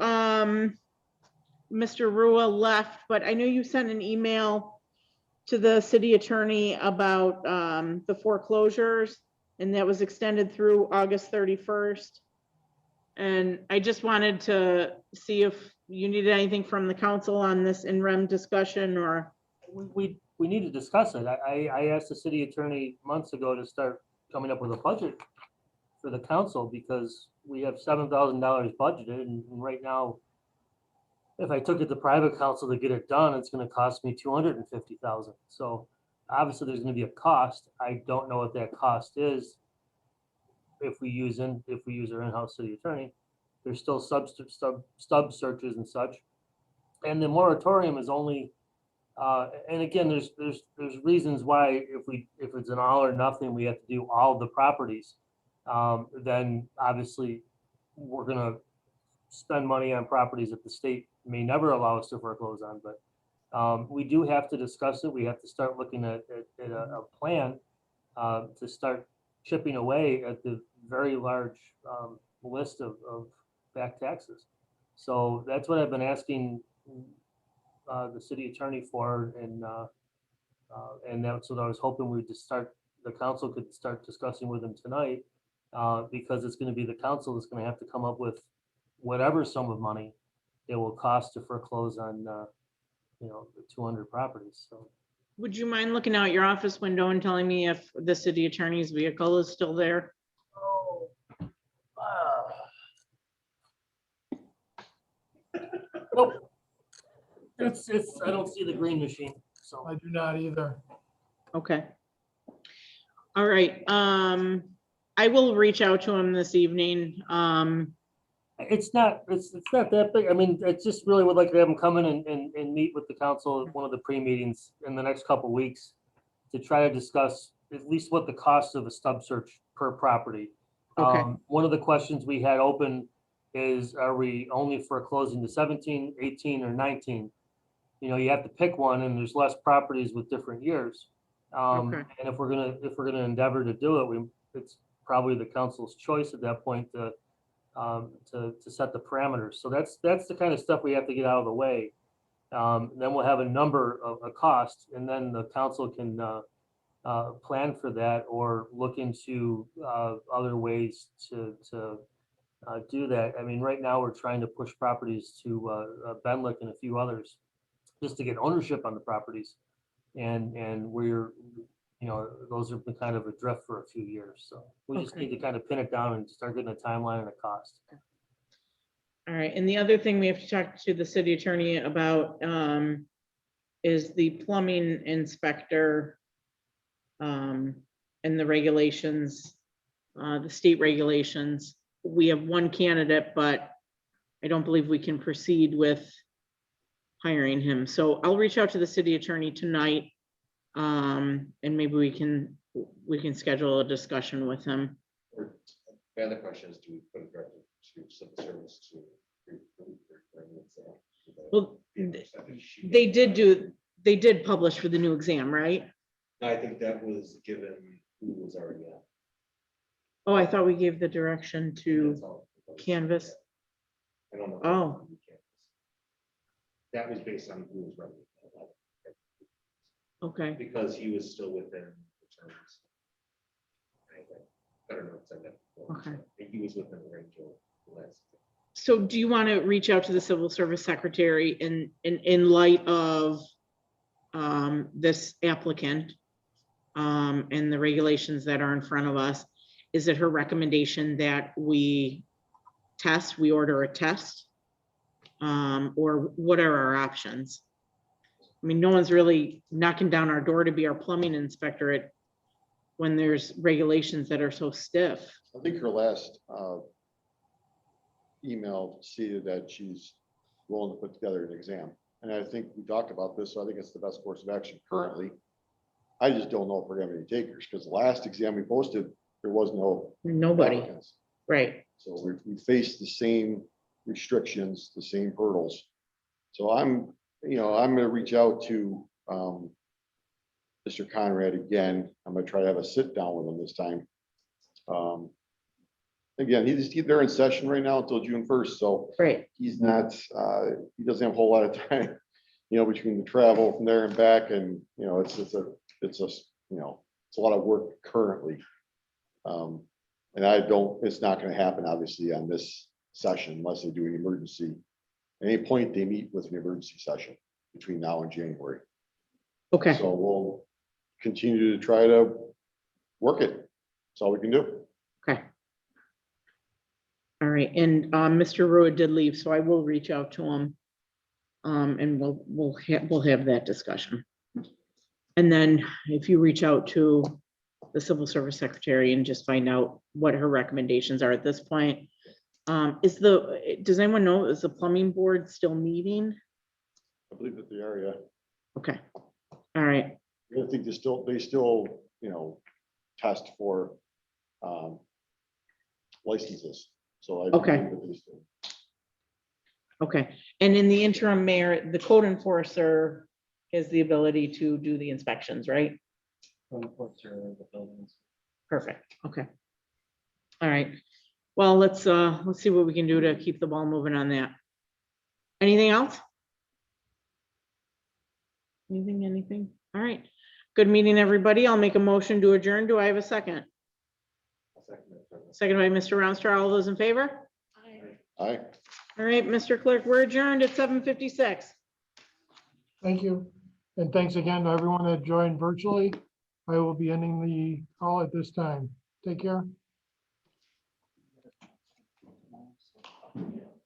Mr. Rua left, but I know you sent an email to the city attorney about, the foreclosures, and that was extended through August 31st. And I just wanted to see if you needed anything from the council on this in rem discussion, or, We need to discuss it. I asked the city attorney months ago to start coming up with a budget for the council, because we have $7,000 budgeted, and right now, if I took it to private council to get it done, it's gonna cost me $250,000. So obviously, there's gonna be a cost. I don't know what that cost is. If we use our in-house city attorney, there's still stub searches and such. And the moratorium is only, and again, there's reasons why if it's an all or nothing, we have to do all the properties. Then obviously we're gonna spend money on properties that the state may never allow us to foreclose on, but we do have to discuss it. We have to start looking at a plan to start chipping away at the very large list of back taxes. So that's what I've been asking the city attorney for, and that's what I was hoping we'd just start, the council could start discussing with them tonight, because it's gonna be the council that's gonna have to come up with whatever sum of money it will cost to foreclose on, the 200 properties, so. would you mind looking out your office window and telling me if the city attorney's vehicle is still there? Nope. It's, I don't see the green machine, so. I do not either. Okay. All right, I will reach out to him this evening. It's not that big. I mean, I just really would like to have them come in and meet with the council at one of the pre-meetings in the next couple of weeks to try to discuss at least what the cost of a stub search per property. Okay. One of the questions we had open is, are we only foreclosing the 17, 18, or 19? You have to pick one, and there's less properties with different years. Okay. And if we're gonna endeavor to do it, it's probably the council's choice at that point to to set the parameters. So that's the kind of stuff we have to get out of the way. Then we'll have a number of a cost, and then the council can plan for that or look into other ways to do that. I mean, right now, we're trying to push properties to Benlick and a few others just to get ownership on the properties. And we're, those have been kind of adrift for a few years. So we just Okay. need to kind of pin it down and start getting a timeline and a cost. All right, and the other thing we have to talk to the city attorney about is the plumbing inspector and the regulations, the state regulations. We have one candidate, but I don't believe we can proceed with hiring him. So I'll reach out to the city attorney tonight, and maybe we can schedule a discussion with him. The other question is, do we put it directly to civil service to? Well, they did publish for the new exam, right? I think that was given who was already on. Oh, I thought we gave the direction to That's all. Canvas. I don't know. Oh. That was based on who was running. Okay, Because he was still within the terms. Better not say that. Okay. He was within the range of the last. so do you want to reach out to the civil service secretary in light of this applicant and the regulations that are in front of us? Is it her recommendation that we order a test? Or what are our options? I mean, no one's really knocking down our door to be our plumbing inspector when there's regulations that are so stiff. I think her last email stated that she's willing to put together an exam. And I think we talked about this, so I think it's the best course of action currently. I just don't know if we're gonna have any takers, because the last exam we posted, there was no Nobody, applicants. right? So we face the same restrictions, the same hurdles. So I'm gonna reach out to Mr. Conrad again. I'm gonna try to have a sit down with him this time. Again, they're in session right now until June 1st, so Right. he's not, he doesn't have a whole lot of time, between the travel from there and back, and, it's a lot of work currently. And it's not gonna happen, obviously, on this session unless they do an emergency. At any point, they meet with an emergency session between now and January. Okay, So we'll continue to try to work it. That's all we can do. okay. All right, and Mr. Rua did leave, so I will reach out to him. And we'll have that discussion. And then if you reach out to the civil service secretary and just find out what her recommendations are at this point. Does anyone know, is the plumbing board still meeting? I believe that they are, yeah. Okay, all right, I think they still, test for licenses. So I Okay. believe that they still. okay. And in the interim, Mayor, the code enforcer has the ability to do the inspections, right? Perfect, okay. All right, well, let's see what we can do to keep the ball moving on that. Anything else? Anything? All right, good meeting, everybody. I'll make a motion to adjourn. Do I have a second? Second by Mr. Rounster. All those in favor? Aye. All right, Mr. Clerk, we're adjourned at 7:56. Thank you. And thanks again to everyone that joined virtually. I will be ending the call at this time. Take care.